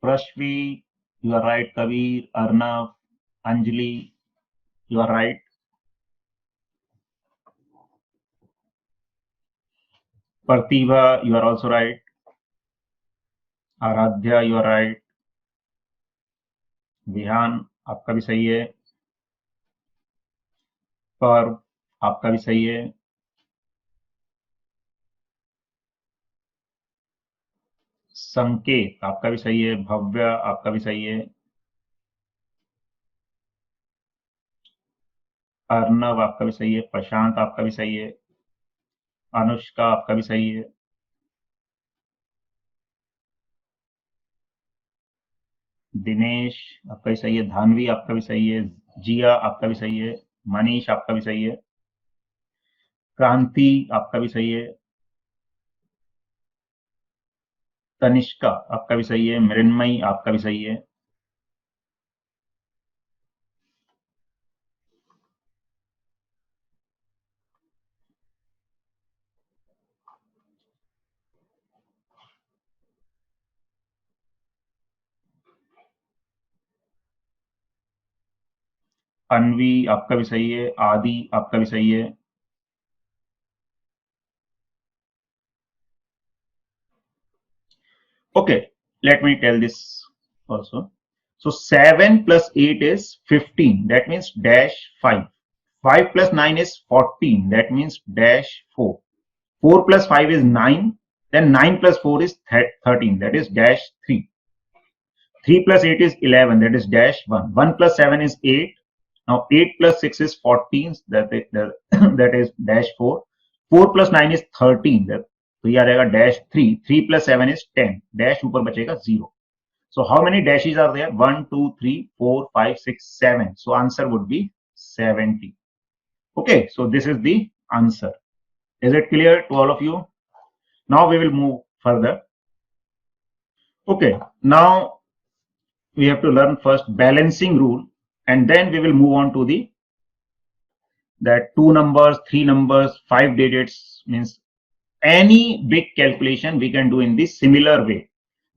Prashvi, you are right. Kabir, Arnav, Anjali, you are right. Parthiva, you are also right. Aradhya, you are right. Vihaan, आपका भी सही है. पर्व, आपका भी सही है. संकेत, आपका भी सही है. भव्य, आपका भी सही है. अर्नव, आपका भी सही है. प्रशांत, आपका भी सही है. अनुष्का, आपका भी सही है. दिनेश आपका भी सही है, धानवी आपका भी सही है, जिया आपका भी सही है, मनीष आपका भी सही है, क्रांति आपका भी सही है, तनिष्का आपका भी सही है, मृन्मयी आपका भी सही है। अनवी आपका भी सही है, आदि आपका भी सही है। Okay, let me tell this also. So 7 plus 8 is 15. That means dash 5. 5 plus 9 is 14. That means dash 4. 4 plus 5 is 9. Then 9 plus 4 is 13. That is dash 3. 3 plus 8 is 11. That is dash 1. 1 plus 7 is 8. Now 8 plus 6 is 14. That is dash 4. 4 plus 9 is 13. तो ये आ जाएगा dash 3. 3 plus 7 is 10. Dash ऊपर बचेगा 0. So how many dashes are there? 1, 2, 3, 4, 5, 6, 7. So answer would be 70. Okay, so this is the answer. Is it clear to all of you? Now we will move further. Okay, now we have to learn first balancing rule, and then we will move on to the that 2 numbers, 3 numbers, 5 digits, means any big calculation we can do in the similar way.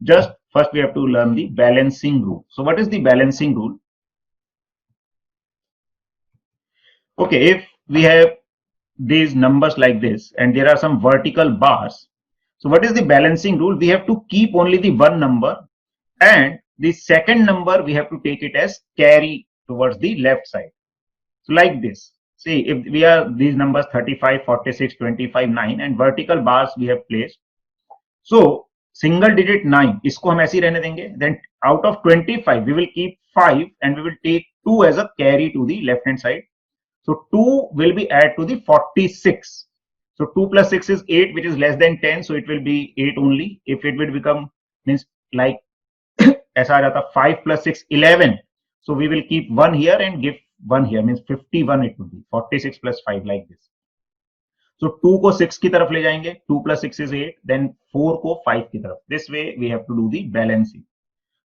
Just first we have to learn the balancing rule. So what is the balancing rule? Okay, if we have these numbers like this and there are some vertical bars, so what is the balancing rule? We have to keep only the one number, and the second number we have to take it as carry towards the left side. So like this, see, if we are these numbers 35, 46, 25, 9 and vertical bars we have placed. So single digit 9 इसको हम ऐसे ही रहने देंगे. Then out of 25 we will keep 5 and we will take 2 as a carry to the left hand side. So 2 will be added to the 46. So 2 plus 6 is 8, which is less than 10. So it will be 8 only. If it will become, means like ऐसा आ जाता 5 plus 6, 11. So we will keep 1 here and give 1 here, means 51 it would be. 46 plus 5 like this. So 2 को 6 की तरफ ले जाएंगे. 2 plus 6 is 8. Then 4 को 5 की तरफ. This way we have to do the balancing.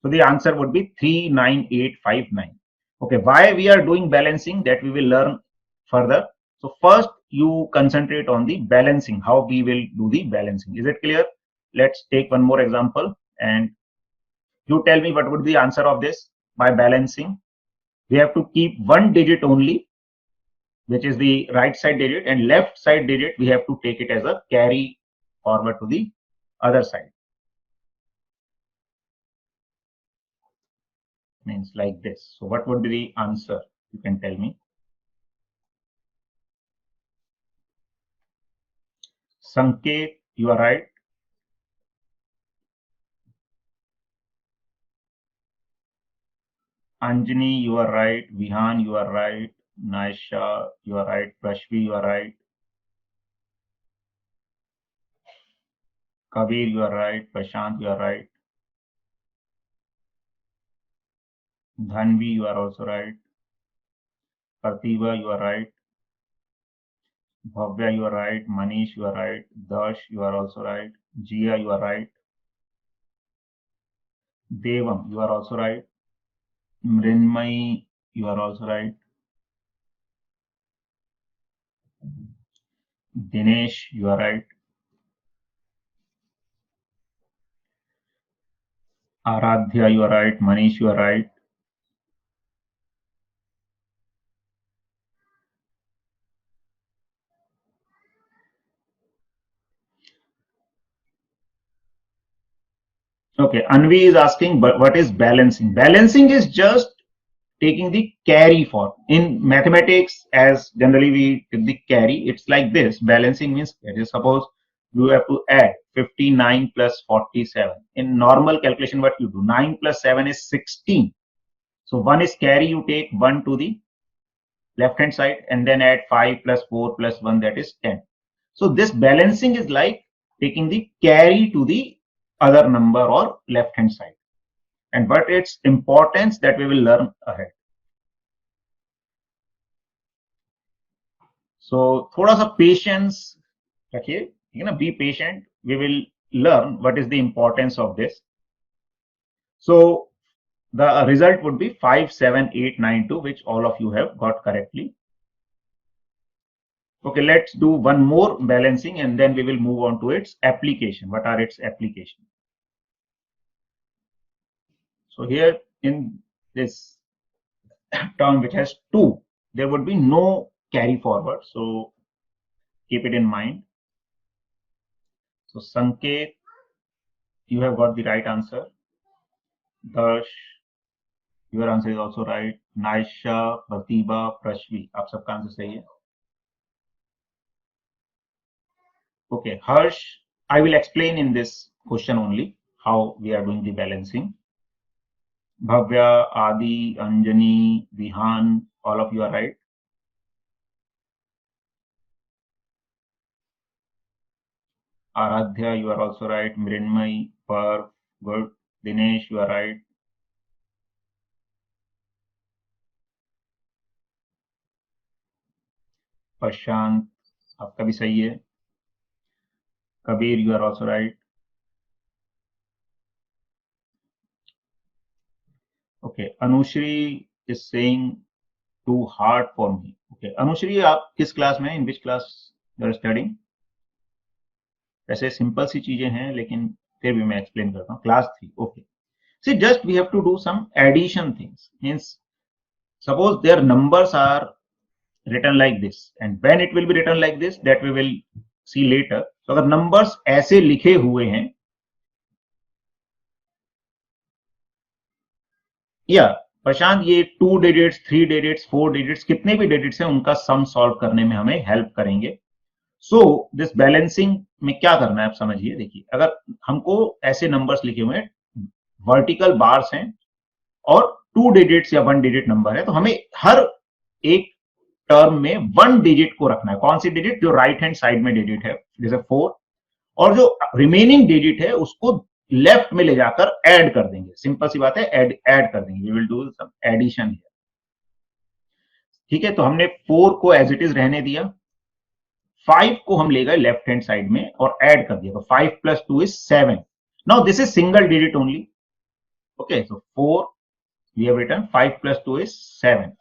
So the answer would be 39859. Okay, why we are doing balancing, that we will learn further. So first you concentrate on the balancing, how we will do the balancing. Is it clear? Let's take one more example and you tell me what would be the answer of this. By balancing, we have to keep one digit only, which is the right side digit, and left side digit we have to take it as a carry forward to the other side. Means like this. So what would be the answer? You can tell me. Sanket, you are right. Anjani, you are right. Vihan, you are right. Naisha, you are right. Prashvi, you are right. Kabir, you are right. Prashant, you are right. Dhanvi, you are also right. Parthiba, you are right. Bhavya, you are right. Manish, you are right. Dash, you are also right. Jia, you are right. Devam, you are also right. Mrinmay, you are also right. Dinesh, you are right. Aradhya, you are right. Manish, you are right. Okay, Anvi is asking, but what is balancing? Balancing is just taking the carry form. In mathematics, as generally we take the carry, it's like this. Balancing means carry. Suppose you have to add 59 plus 47. In normal calculation, what you do? 9 plus 7 is 16. So 1 is carry, you take 1 to the left hand side and then add 5 plus 4 plus 1, that is 10. So this balancing is like taking the carry to the other number or left hand side. and what its importance, that we will learn ahead. So थोड़ा सा patience रखिए, ठीक है ना, be patient. We will learn what is the importance of this. So the result would be 57892, which all of you have got correctly. Okay, let's do one more balancing and then we will move on to its application. What are its applications? So here in this term which has 2, there would be no carry forward. So keep it in mind. So Sanket, you have got the right answer. Darsh, your answer is also right. Naisha, Pratibha, Prashvi, आप सबका answer सही है. Okay, Harsh, I will explain in this question only how we are doing the balancing. Bhavya, Adi, Anjani, Vihan, all of you are right. Aradhya, you are also right. Mrinmay, Parv, good. Dinesh, you are right. Prashant, आपका भी सही है. Kabir, you are also right. Okay, Anushri is saying too hard for me. Okay, Anushri, आप किस class में? In which class you are studying? वैसे simple सी चीजें हैं लेकिन फिर भी मैं एक्सप्लेन करता हूँ. Class 3. Okay, see just we have to do some addition things. Means suppose there numbers are written like this, and when it will be written like this, that we will see later. So अगर numbers ऐसे लिखे हुए हैं, या प्रशांत ये 2 digits, 3 digits, 4 digits, कितने भी digits हैं उनका सम सॉल्व करने में हमें हेल्प करेंगे. सो दिस बैलेंसिंग में क्या करना है आप समझिए. देखिए, अगर हमको ऐसे नंबर्स लिखे हुए हैं, वर्टिकल बार्स हैं और 2 डिजिट्स या 1 डिजिट नंबर है, तो हमें हर एक टर्म में 1 डिजिट को रखना है. कौन सी डिजिट? जो राइट हैंड साइड में डिजिट है, जैसे 4, और जो रिमेनिंग डिजिट है उसको लेफ्ट में ले जाकर ऐड कर देंगे. सिंपल सी बात है, ऐड कर देंगे. We will do some addition here. ठीक है, तो हमने 4 को एज इट इज रहने दिया, 5 को हम ले गए लेफ्ट हैंड साइड में और ऐड कर दिया. तो 5 + 2 is 7. Now this is single digit only. Okay, so 4 we have written 5 + 2 is 7.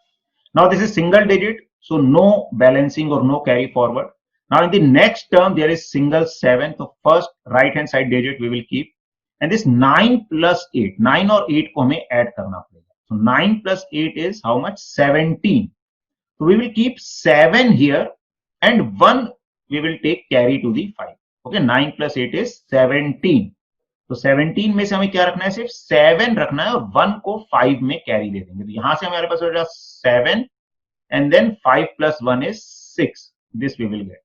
Now this is single digit, so no balancing or no carry forward. Now in the next term there is single 7, so first right hand side digit we will keep, and this 9 + 8, 9 और 8 को हमें add करना पड़ेगा. So 9 + 8 is how much? 17. So we will keep 7 here and 1 we will take carry to the 5. Okay, 9 + 8 is 17. तो 17 में से हमें क्या रखना है? सिर्फ 7 रखना है और 1 को 5 में कैरी दे देंगे. तो यहां से हमारे पास हो जाएगा 7 and then 5 + 1 is 6. This we will get.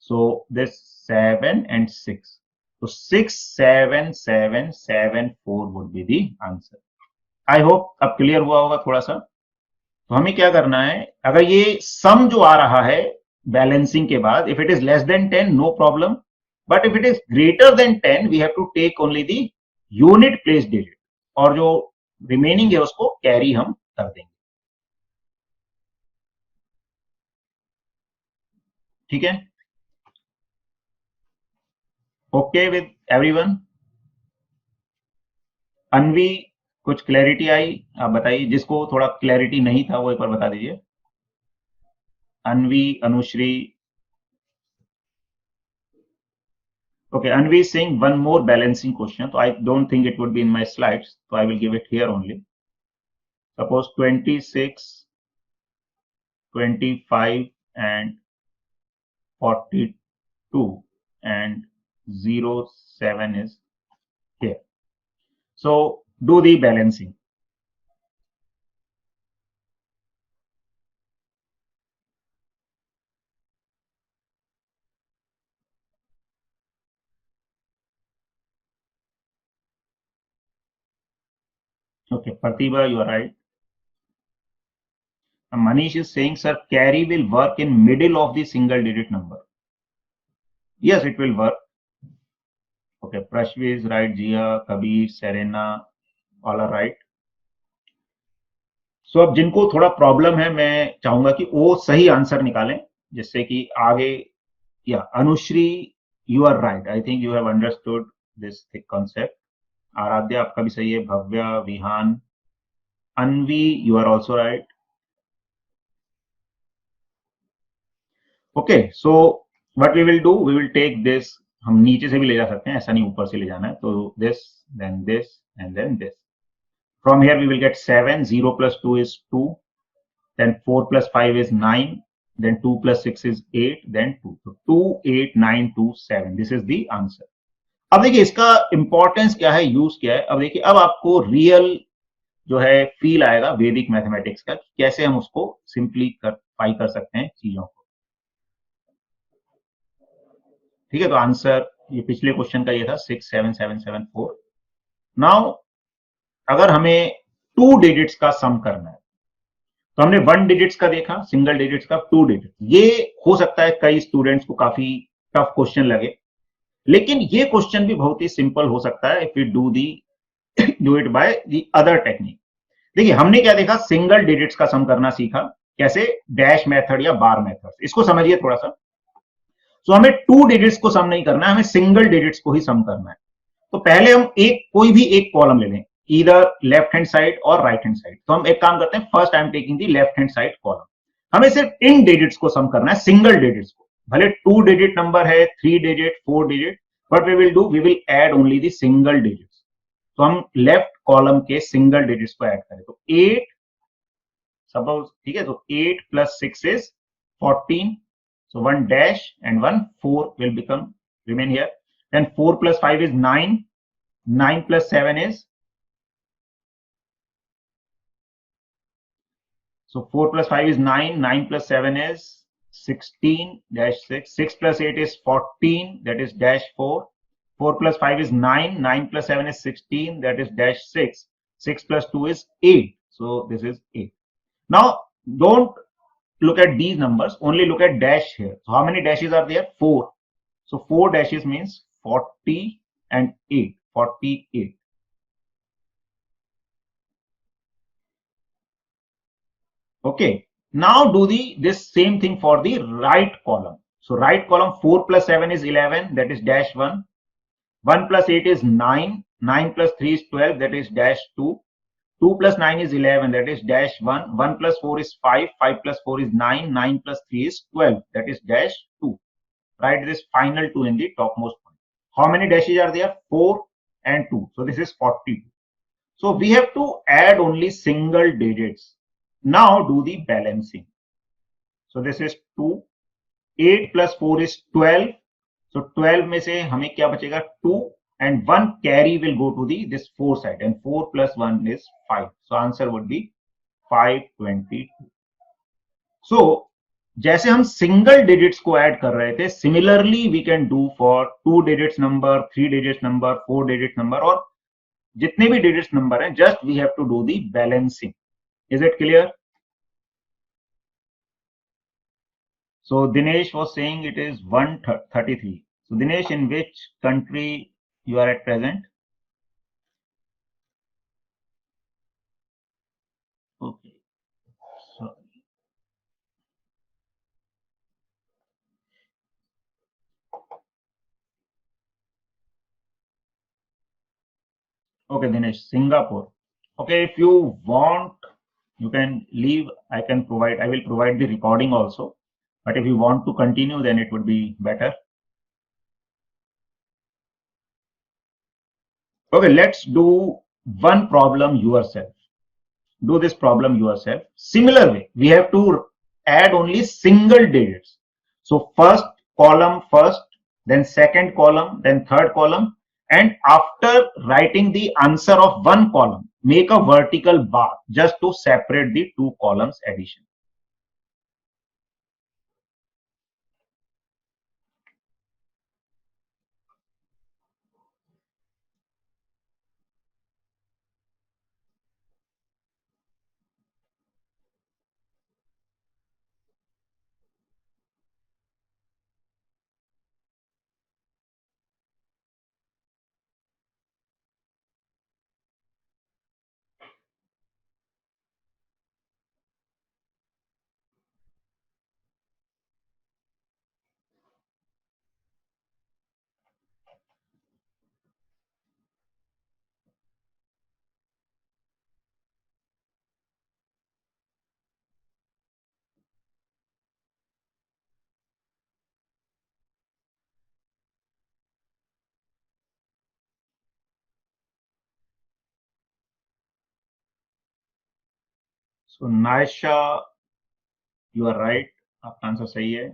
So this 7 and 6. So 6, 7, 7, 7, 4 would be the answer. I hope अब क्लियर हुआ होगा थोड़ा सा. तो हमें क्या करना है, अगर ये सम जो आ रहा है बैलेंसिंग के बाद, if it is less than 10, no problem. But if it is greater than 10, we have to take only the unit place digit, और जो remaining है उसको carry हम कर देंगे. ठीक है? Okay with everyone? अनवी, कुछ क्लैरिटी आई? आप बताइए. जिसको थोड़ा क्लैरिटी नहीं था वो एक बार बता दीजिए. अनवी, Anushree. Okay, Anvi is saying one more balancing question. So I don't think it would be in my slides, so I will give it here only. Suppose 26, 25 and 42 and 07 is here. So do the balancing. Okay, Pratibha, you are right. Manish is saying, sir, carry will work in middle of the single digit number. Yes, it will work. Okay, Prashvi is right. Jia, Kabir, Serena, all are right. So अब जिनको थोड़ा problem है, मैं चाहूंगा कि वो सही answer निकालें, जिससे कि आगे. या Anushree, you are right. I think you have understood this thick concept. Aaradhya, आपका भी सही है. Bhavya, Vihaan, Anvi, you are also right. Okay, so what we will do, we will take this. हम नीचे से भी ले जा सकते हैं, ऐसा नहीं ऊपर से ले जाना है. तो this, then this, and then this. From here we will get 7. 0 plus 2 is 2. Then 4 plus 5 is 9. Then 2 plus 6 is 8. Then 2. So 2, 8, 9, 2, 7. This is the answer. अब देखिए इसका इंपॉर्टेंस क्या है, यूज क्या है. अब देखिए, अब आपको रियल जो है फील आएगा वैदिक मैथमेटिक्स का, कैसे हम उसको सिंप्लीफाई कर सकते हैं चीजों को. ठीक है, तो आंसर ये पिछले क्वेश्चन का ये था 67774. नाउ अगर हमें टू डिजिट्स का सम करना है, तो हमने वन डिजिट्स का देखा, सिंगल डिजिट्स का, टू डिजिट. ये हो सकता है कई स्टूडेंट्स को काफी टफ क्वेश्चन लगे, लेकिन ये क्वेश्चन भी बहुत ही सिंपल हो सकता है if you do it by the other technique. देखिए हमने क्या देखा, सिंगल डिजिट्स का सम करना सीखा. कैसे? डैश मेथड या बार मेथड. इसको समझिए थोड़ा सा. तो हमें टू डिजिट्स को सम नहीं करना है, हमें सिंगल डिजिट्स को ही सम करना है. तो पहले हम कोई भी एक कॉलम ले लें, इधर लेफ्ट हैंड साइड और राइट हैंड साइड. तो हम एक काम करते हैं, first I am taking the left hand side column. हमें सिर्फ इन डिजिट्स को सम करना है, सिंगल डिजिट्स को. भले टू डिजिट नंबर है, three digit, four digit, but we will do, we will add only the single digits. तो हम लेफ्ट कॉलम के सिंगल डिजिट्स को ऐड करें. तो 8 सपोज, ठीक है. तो 8 plus 6 is 14. So one dash and one 4 will become remain here. Then 4 plus 5 is 9. 9 plus 7 is, so 4 plus 5 is 9. 9 plus 7 is 16 dash 6. 6 plus 8 is 14, that is dash 4. 4 plus 5 is 9. 9 plus 7 is 16, that is dash 6. 6 plus 2 is 8. So this is 8. Now don't look at these numbers, only look at dash here. So how many dashes are there? 4. So 4 dashes means 40 and 8. 48. Okay. Now do this same thing for the right column. So right column, 4 plus 7 is 11, that is dash 1. 1 plus 8 is 9. 9 plus 3 is 12, that is dash 2. 2 plus 9 is 11, that is dash 1. 1 plus 4 is 5. 5 plus 4 is 9. 9 plus 3 is 12, that is dash 2. Write this final 2 in the topmost point. How many dashes are there? 4 and 2. So this is 42. So we have to add only single digits. Now do the balancing. So this is 2. 8 plus 4 is 12. So 12 में से हमें क्या बचेगा? 2 and 1 carry will go to the this 4 side, and 4 plus 1 is 5. So answer would be 522. So जैसे हम single digits को add कर रहे थे, similarly we can do for two digits number, three digits number, four digit number, और जितने भी digits number हैं, just we have to do the balancing. Is it clear? So Dinesh was saying it is 133. So Dinesh, in which country you are at present? Okay. So, okay, Dinesh, Singapore. Okay, if you want, you can leave. I will provide the recording also. But if you want to continue, then it would be better. Okay, let's do one problem yourself. Do this problem yourself. Similar way, we have to add only single digits. So first column first, then second column, then third column, and after writing the answer of one column, make a vertical bar just to separate the two columns addition. So Naisha, you are right, आपका answer सही है।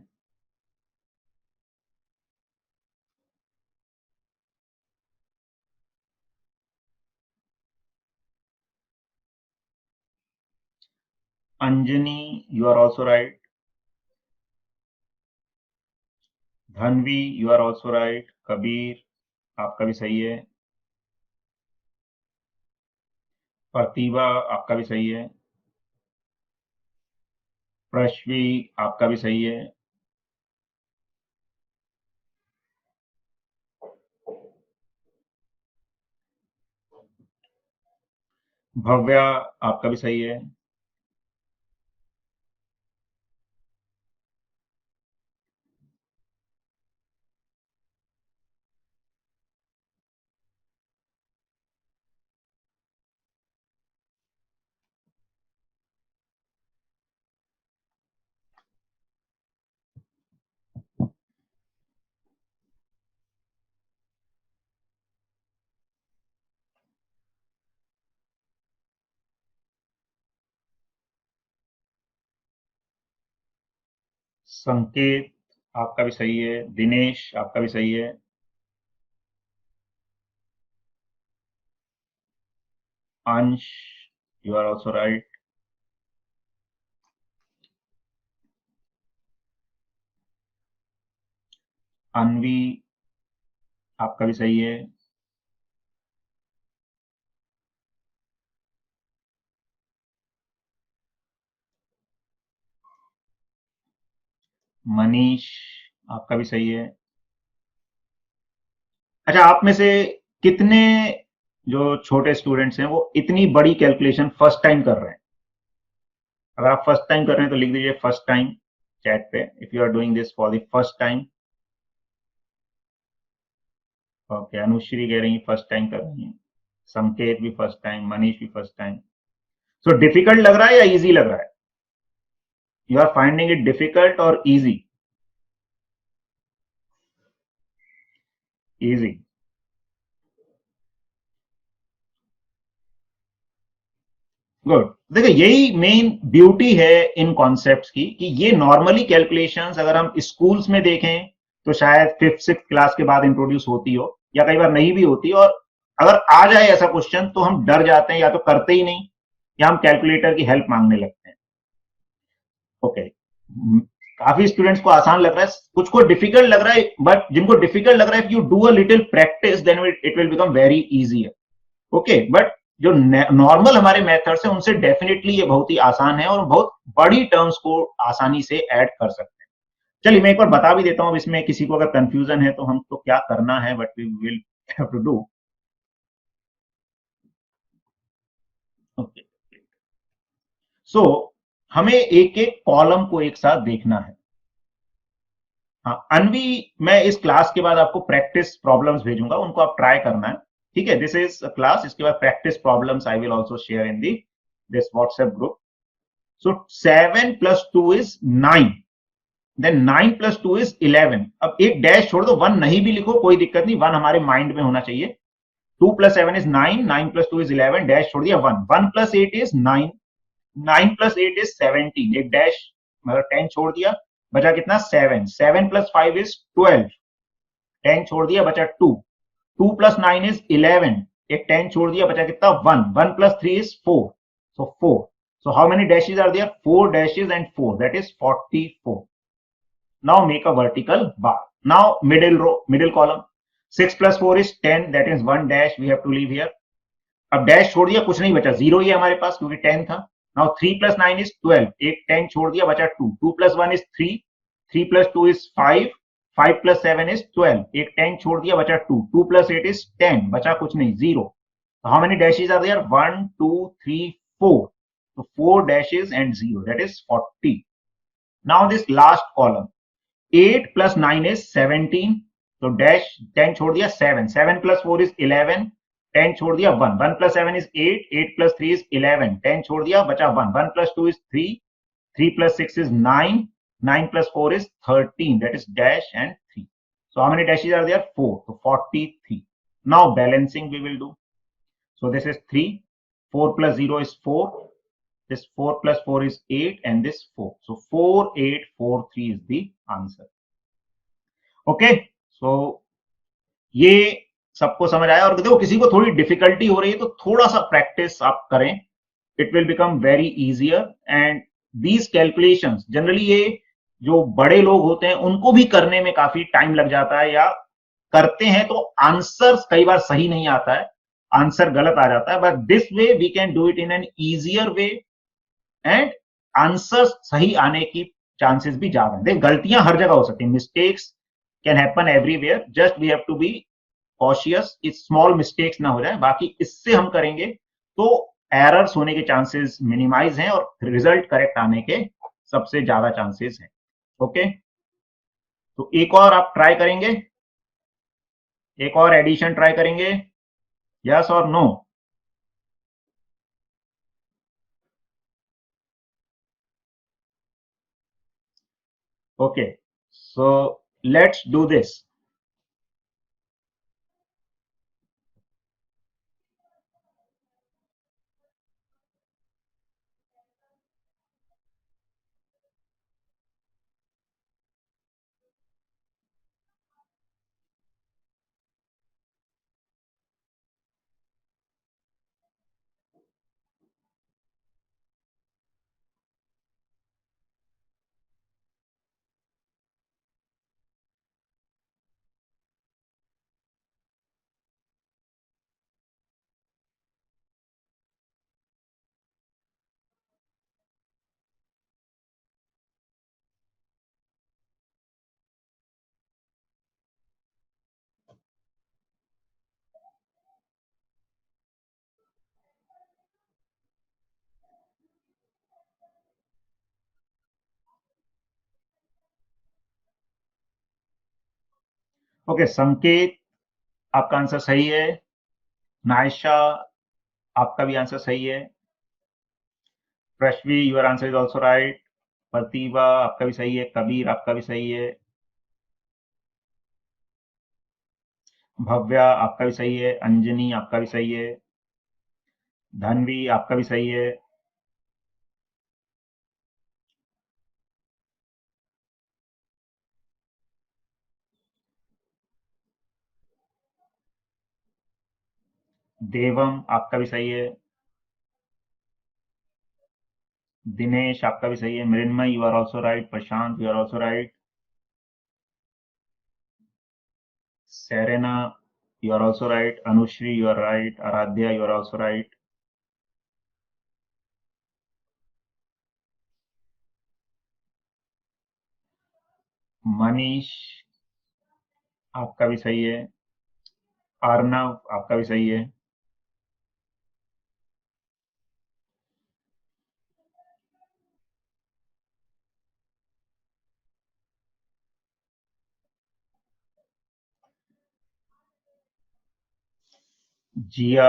Anjani, you are also right. Dhanvi, you are also right. Kabir, आपका भी सही है। प्रतिभा, आपका भी सही है। प्रश्वी, आपका भी सही है। भव्या, आपका भी सही है। संकेत, आपका भी सही है। दिनेश, आपका भी सही है। अंश, यू आर ऑल्सो राइट। अनवी, आपका भी सही है। मनीष, आपका भी सही है। अच्छा, आप में से कितने जो छोटे स्टूडेंट्स हैं वो इतनी बड़ी कैलकुलेशन फर्स्ट टाइम कर रहे हैं? अगर आप फर्स्ट टाइम कर रहे हैं तो लिख दीजिए फर्स्ट टाइम चैट पे, if you are doing this for the first time. Okay, Anushri कह रही है फर्स्ट टाइम कर रही है। संकेत भी फर्स्ट टाइम, मनीष भी फर्स्ट टाइम। सो डिफिकल्ट लग रहा है या इजी लग रहा है? You are finding it difficult और इजी? इजी। गुड। देखिए, यही मेन ब्यूटी है इन कॉन्सेप्ट्स की कि ये नॉर्मली कैलकुलेशंस अगर हम स्कूल्स में देखें तो शायद फिफ्थ सिक्स क्लास के बाद इंट्रोड्यूस होती हो या कई बार नहीं भी होती, और अगर आ जाए ऐसा क्वेश्चन तो हम डर जाते हैं, या तो करते ही नहीं या हम कैलकुलेटर की हेल्प मांगने लगते हैं। ओके, काफी स्टूडेंट्स को आसान लग रहा है, कुछ को डिफिकल्ट लग रहा है, बट जिनको डिफिकल्ट लग रहा है, if you do a little practice then it will become very easy. Okay, but जो नॉर्मल हमारे मेथड्स हैं उनसे डेफिनेटली ये बहुत ही आसान है और बहुत बड़ी टर्म्स को आसानी से ऐड कर सकते हैं। चलिए मैं एक बार बता भी देता हूं, अब इसमें किसी को अगर कंफ्यूजन है तो हम तो क्या करना है, what we will have to do. Okay, so हमें एक एक कॉलम को एक साथ देखना है। हाँ अनवी, मैं इस क्लास के बाद आपको प्रैक्टिस प्रॉब्लम्स भेजूंगा, उनको आप ट्राई करना है। ठीक है, दिस इज क्लास, इसके बाद practice problems I will also share in the this WhatsApp group. So 7 plus 2 is 9. Then 9 plus 2 is 11. अब एक डैश छोड़ दो, 1 नहीं भी लिखो कोई दिक्कत नहीं, 1 हमारे माइंड में होना चाहिए। 2 plus 7 is 9, 9 plus 2 is 11, dash छोड़ दिया, 1, 1 plus 8 is 9, 9 plus 8 is 17, एक डैश मतलब 10 छोड़ दिया, बचा कितना 7, 7 plus 5 is 12, 10 छोड़ दिया बचा 2, 2 plus 9 is 11, एक 10 छोड़ दिया बचा कितना 1, 1 plus 3 is 4, so 4. So how many dashes are there? 4 dashes and 4, that is 44. Now make a vertical bar. Now middle row, middle column. 6 plus 4 is 10, that is 1 dash we have to leave here. अब dash छोड़ दिया, कुछ नहीं बचा, zero ही है हमारे पास क्योंकि 10 था। नाउ 3 plus 9 is 12, एक 10 छोड़ दिया बचा 2, 2 plus 1 is 3, 3 plus 2 is 5, 5 plus 7 is 12, एक 10 छोड़ दिया बचा 2, 2 plus 8 is 10, बचा कुछ नहीं, zero. So how many dashes are there? 1, 2, 3, 4. So 4 dashes and 0, that is 40. Now this last column, 8 plus 9 is 17, तो डैश 10 छोड़ दिया 7, 7 plus 4 is 11, 10 छोड़ दिया 1, 1 plus 7 is 8, 8 plus 3 is 11, 10 छोड़ दिया बचा 1, 1 plus 2 is 3, 3 plus 6 is 9, 9 plus 4 is 13, that is dash and 3. So how many dashes are there? 4, so 43. Now balancing we will do. So this is 3, 4 plus 0 is 4, This 4 plus 4 is 8 and this 4. So 4843 is the answer. Okay, so ये सबको समझ आया। और देखो किसी को थोड़ी difficulty हो रही है तो थोड़ा सा प्रैक्टिस आप करें, it will become very easier. And these calculations generally ये जो बड़े लोग होते हैं उनको भी करने में काफी टाइम लग जाता है, या करते हैं तो आंसर कई बार सही नहीं आता है, आंसर गलत आ जाता है। But this way we can do it in an easier way and answer सही आने की चांसेस भी ज्यादा है। देख गलतियां हर जगह हो सकती है, mistakes can happen everywhere, just we have to be cautious, small mistakes ना हो जाए। बाकी इससे हम करेंगे तो एरर्स होने के चांसेस मिनिमाइज हैं और रिजल्ट करेक्ट आने के सबसे ज्यादा चांसेस हैं। ओके, तो एक और आप ट्राई करेंगे, एक और एडिशन ट्राई करेंगे, यस और no? Okay, so let's do this. Okay, Sanket आपका आंसर सही है, नायशा आपका भी आंसर सही है, Prashvi your answer is also right, Pratibha आपका भी सही है, कबीर आपका भी सही है, भव्या आपका भी सही है, अंजनी आपका भी सही है, धनवी आपका भी सही है, देवम आपका भी सही है, दिनेश आपका भी सही है, Mrinmay you are also right, Prashant you are also right, Serena you are also right, Anushree you are right, Aaradhya you are also right, Manish आपका भी सही है, अर्नव आपका भी सही है, जिया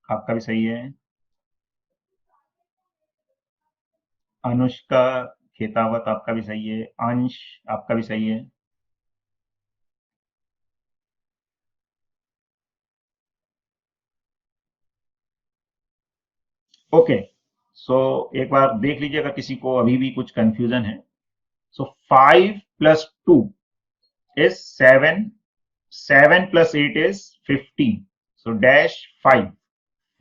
आपका भी सही है, अनुष्का खेतावत आपका भी सही है, अंश आपका भी सही है, ओके। सो एक बार देख लीजिए अगर किसी को अभी भी कुछ कंफ्यूजन है। सो 5 plus 2 is 7, 7 plus 8 is 15, so dash 5.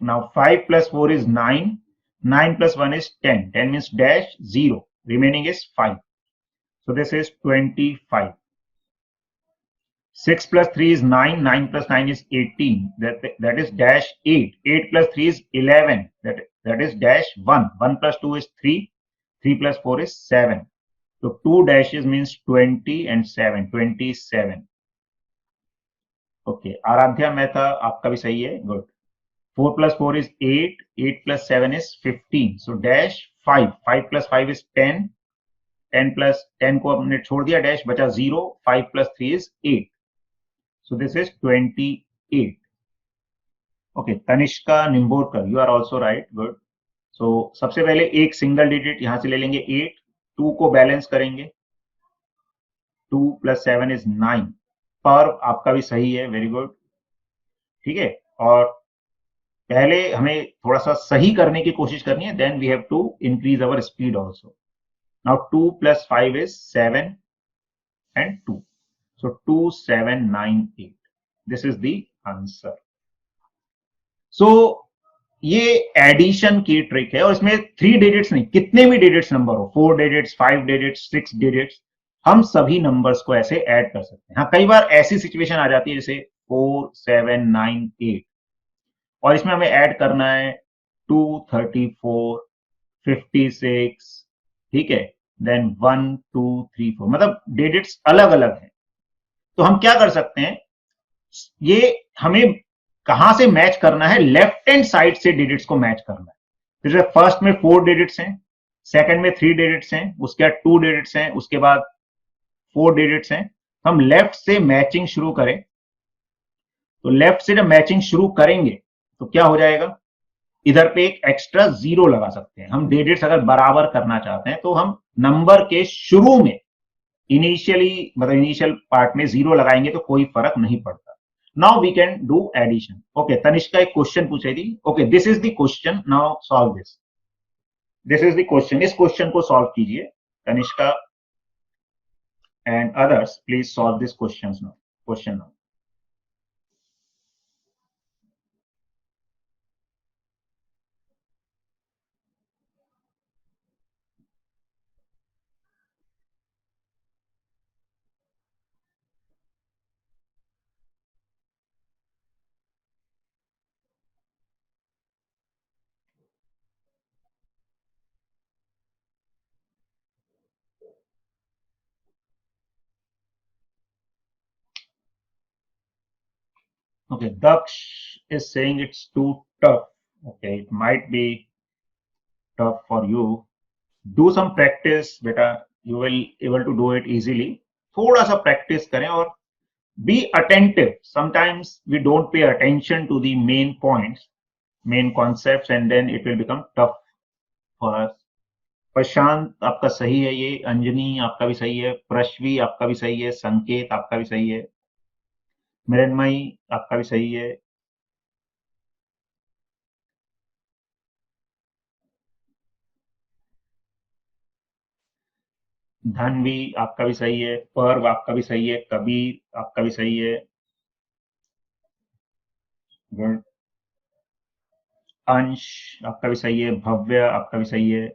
Now 5 plus 4 is 9, 9 plus 1 is 10, 10 means dash 0, remaining is 5, so this is 25. 6 plus 3 is 9, 9 plus 9 is 18, that is dash 8, 8 plus 3 is 11, that is dash 1, 1 plus 2 is 3, 3 plus 4 is 7, so 2 dashes means 20 and 7, 27. Okay, Aaradhya Mehta आपका भी सही है, good. 4 plus 4 is 8, 8 plus 7 is 15, so dash 5, 5 plus 5 is 10, 10 plus 10 को हमने छोड़ दिया, dash बचा 0, 5 plus 3 is 8, so this is 28. Okay, Tanishka Nimborkar you are also right, good. So सबसे पहले एक सिंगल डिजिट यहां से ले लेंगे 8, 2 को बैलेंस करेंगे, 2 plus 7 is 9, पर आपका भी सही है, वेरी गुड, ठीक है। और पहले हमें थोड़ा सा सही करने की कोशिश करनी है, then we have to increase our speed also. Now 2 + 5 is 7 and 2. So 2798. This is the answer. So ये एडिशन की ट्रिक है और इसमें 3 डिजिट्स नहीं, कितने भी डिजिट्स नंबर हो, 4 डिजिट्स, 5 डिजिट्स, 6 डिजिट्स, हम सभी नंबर्स को ऐसे ऐड कर सकते हैं. हाँ, कई बार ऐसी सिचुएशन आ जाती है जैसे 4798 और इसमें हमें ऐड करना है 234, 56, ठीक है, देन 1234, मतलब डिजिट्स अलग अलग हैं. तो हम क्या कर सकते हैं, ये हमें कहां से मैच करना है, लेफ्ट हैंड साइड से डिजिट्स को मैच करना है. जैसे फर्स्ट में 4 डिजिट्स हैं, सेकंड में 3 डिजिट्स हैं, उसके बाद 2 डिजिट्स हैं, उसके बाद 4 डिजिट्स हैं. हम लेफ्ट से मैचिंग शुरू करें, तो लेफ्ट से जब मैचिंग शुरू करेंगे तो क्या हो जाएगा, इधर पे एक एक्स्ट्रा जीरो लगा सकते हैं. हम डिजिट्स अगर बराबर करना चाहते हैं तो हम नंबर के शुरू में इनिशियली, मतलब इनिशियल पार्ट में जीरो लगाएंगे तो कोई फर्क नहीं पड़ता. Now we can do addition. Okay, Tanishka एक क्वेश्चन पूछी थी. Okay, this is the question, now solve this. This is the question, इस क्वेश्चन को सॉल्व कीजिए. Tanishka and others please solve this question now. Okay, Daksh is saying it's too tough. Okay, it might be tough for you. Do some practice, beta. You will able to do it easily. थोड़ा सा practice करें और be attentive. Sometimes we don't pay attention to the main points, main concepts, and then it will become tough for us. प्रशांत आपका सही है, ये अंजनी आपका भी सही है, प्रश्वी आपका भी सही है, संकेत आपका भी सही है, मृण्मयी आपका भी सही है, धनवी आपका भी सही है, पर्व आपका भी सही है, कबीर आपका भी सही है, गुड, अंश आपका भी सही है, भव्य आपका भी सही है,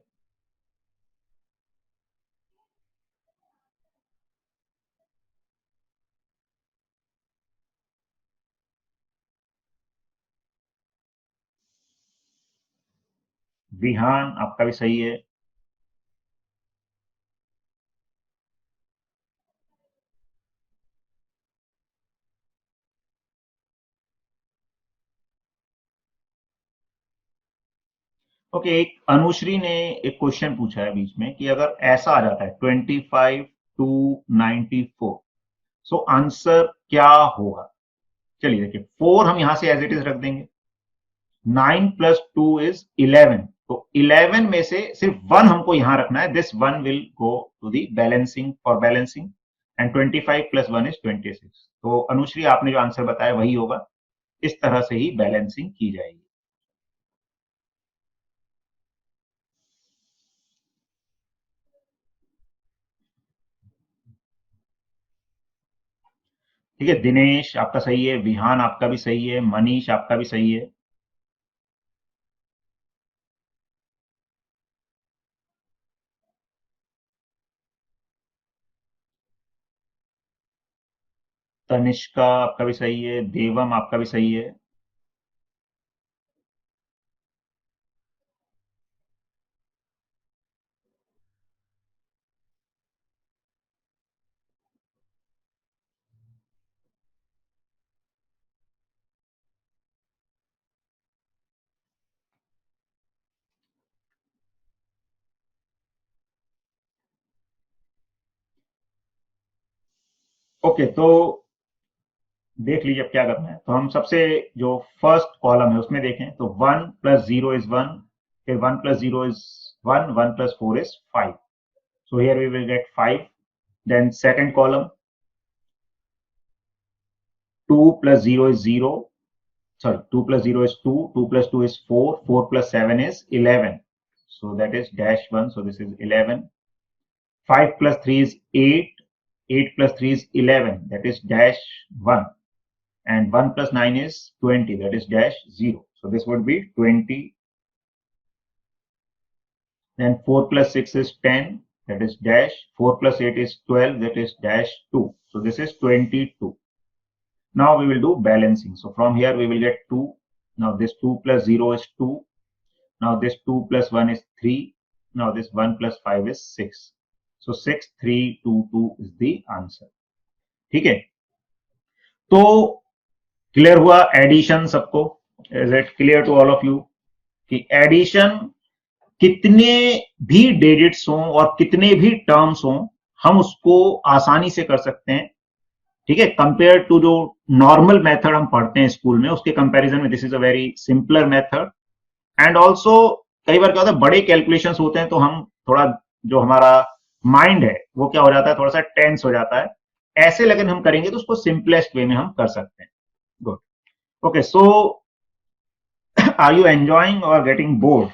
विहान आपका भी सही है. ओके, एक अनुश्री ने एक क्वेश्चन पूछा है बीच में कि अगर ऐसा आ जाता है 25 to 94, सो आंसर क्या होगा. चलिए देखिए, 4 हम यहां से एज इट इज रख देंगे, 9 + 2 is 11, तो 11 में से सिर्फ 1 हमको यहां रखना है. This 1 will go to the balancing, for balancing, and 25 + 1 is 26. तो अनुश्री आपने जो आंसर बताया वही होगा. इस तरह से ही बैलेंसिंग की जाएगी. ठीक है, दिनेश आपका सही है, विहान आपका भी सही है, मनीष आपका भी सही है, तनिष्का आपका भी सही है, देवम आपका भी सही है. ओके, तो देख लीजिए अब क्या करना है. तो हम सबसे जो फर्स्ट कॉलम है उसमें देखें तो 1 + 0 is 1, फिर 1 + 0 is 1, 1 + 4 is 5. So here we will get 5. Then second column, 2 + 0 is 0, sorry, 2 plus 0 is 2, 2 plus 2 is 4, 4 plus 7 is 11. So that is dash 1, so this is 11. 5 plus 3 is 8, 8 plus 3 is 11, that is dash 1. And 1 plus 9 is 20, that is dash 0. So this would be 20. Then 4 plus 6 is 10, that is dash. 4 plus 8 is 12, that is dash 2. So this is 22. Now we will do balancing. So from here we will get 2. Now this 2 plus 0 is 2. Now this 2 plus 1 is 3. Now this 1 plus 5 is 6. So 6, 3, 2, 2 is the answer. ठीक है, तो clear हुआ addition सबको? Is it clear to all of you कि addition कितने भी digits हों और कितने भी टर्म्स हों हम उसको आसानी से कर सकते हैं, ठीक है, कंपेयर टू जो नॉर्मल मेथड हम पढ़ते हैं स्कूल में उसके कंपैरिजन में this is a very simpler method. And also कई बार क्या होता है बड़े कैलकुलेशंस होते हैं तो हम थोड़ा जो हमारा माइंड है वो क्या हो जाता है, थोड़ा सा टेंस हो जाता है. ऐसे लेकिन हम करेंगे तो उसको सिंपलेस्ट वे में हम कर सकते हैं. Good. Okay, so are you enjoying और getting bored?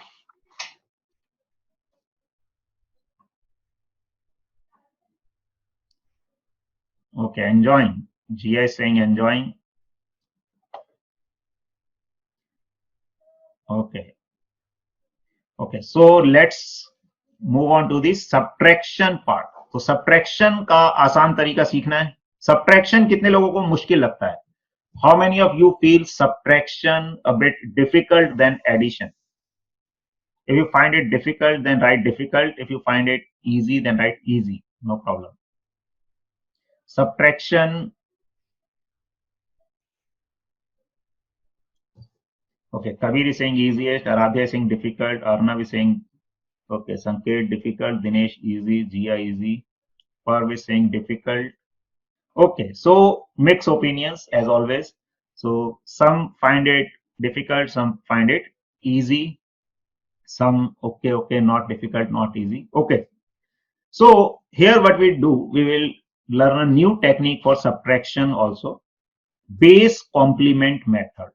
Okay, enjoying. Gia is saying enjoying. Okay. Okay, so let's move on to the subtraction part. तो subtraction का आसान तरीका सीखना है. Subtraction कितने लोगों को मुश्किल लगता है? How many of you feel subtraction a bit difficult than addition? If you find it difficult, then write difficult. If you find it easy, then write easy. No problem. Subtraction. Okay, Kabir is saying easiest, Aradhya is saying difficult, Arnav is saying, okay, Sanket difficult, Dinesh easy, Jia easy, Parv is saying difficult. Okay, so mixed opinions as always. So some find it difficult, some find it easy, some okay, not difficult, not easy. Okay, so here what we do, we will learn a new technique for subtraction also, base complement method.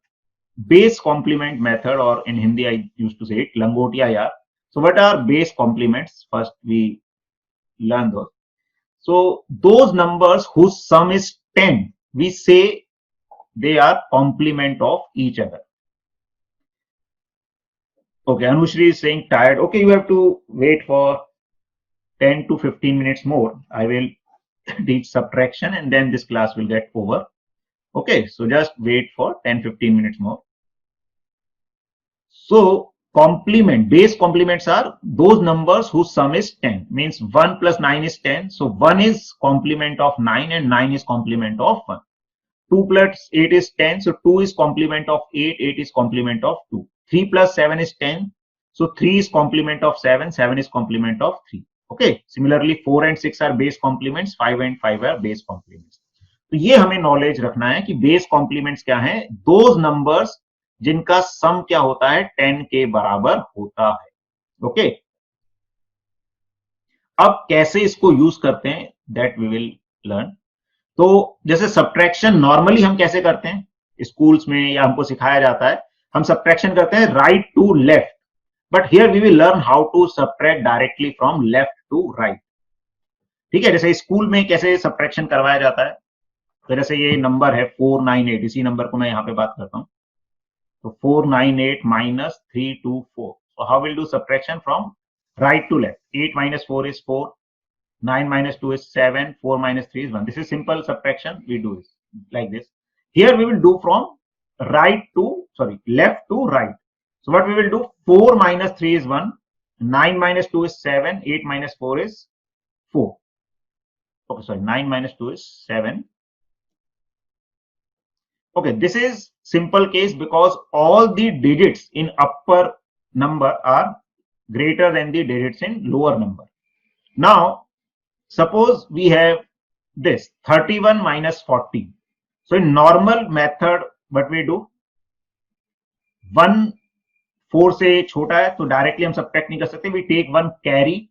Base complement method, or in Hindi I used to say it langotia yaar. So what are base complements? First we learn those. So those numbers whose sum is 10, we say they are complement of each other. Okay, Anushri is saying tired. Okay, you have to wait for 10 to 15 minutes more. I will teach subtraction and then this class will get over. Okay, so just wait for 10-15 minutes more. So complement, base complements are those numbers whose sum is 10, means 1 plus 9 is 10. So 1 is complement of 9 and 9 is complement of 1. 2 plus 8 is 10. So 2 is complement of 8, 8 is complement of 2. 3 plus 7 is 10. So 3 is complement of 7, 7 is complement of 3. Okay, similarly 4 and 6 are base complements, 5 and 5 are base complements. तो ये हमें knowledge रखना है कि base compliments क्या है, those numbers जिनका सम क्या होता है 10 के बराबर होता है. ओके, अब कैसे इसको यूज करते हैं दैट वी विल लर्न. तो जैसे सब्ट्रैक्शन नॉर्मली हम कैसे करते हैं स्कूल्स में या हमको सिखाया जाता है, हम सब्ट्रैक्शन करते हैं right to left, but here we will learn how to subtract directly from left to right. ठीक है, जैसे स्कूल में कैसे सब्ट्रैक्शन करवाया जाता है, तो जैसे ये नंबर है 498, इसी नंबर को मैं यहाँ पे बात करता हूँ. तो 498 minus 324. So how we'll do subtraction from right to left? 8 minus 4 is 4. 9 minus 2 is 7. 4 minus 3 is 1. This is simple subtraction. We do this like this. Here we will do from left to right. So what we will do? 4 minus 3 is 1. 9 minus 2 is 7. 8 minus 4 is 4. Okay, sorry. 9 minus 2 is 7. Okay, this is simple case because all the digits in upper number are greater than the digits in lower number. Now, suppose we have this 31 minus 40. So in normal method, what we do, 1 4 से छोटा है तो directly हम subtract नहीं कर सकते. We take 1 carry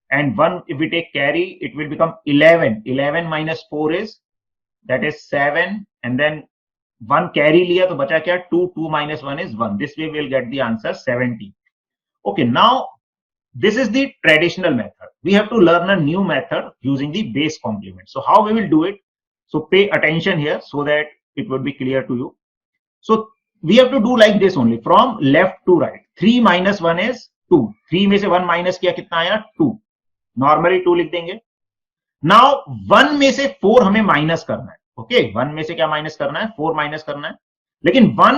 and 1, if we take carry, it will become 11. 11 minus 4 is, that is 7, and then 1 carry लिया तो बचा क्या, 2, 2 minus 1 is 1. This way we'll get the answer 70. Okay, now this is the traditional method. We have to learn a new method using the base complement. So how we will do it? So pay attention here so that it would be clear to you. So we have to do like this only, from left to right. 3 minus 1 is 2. 3 में से 1 minus किया, कितना आया, 2. Normally 2 लिख देंगे. Now 1 में से 4 हमें माइनस करना है. ओके, 1 में से क्या माइनस करना है, 4 माइनस करना है. लेकिन 1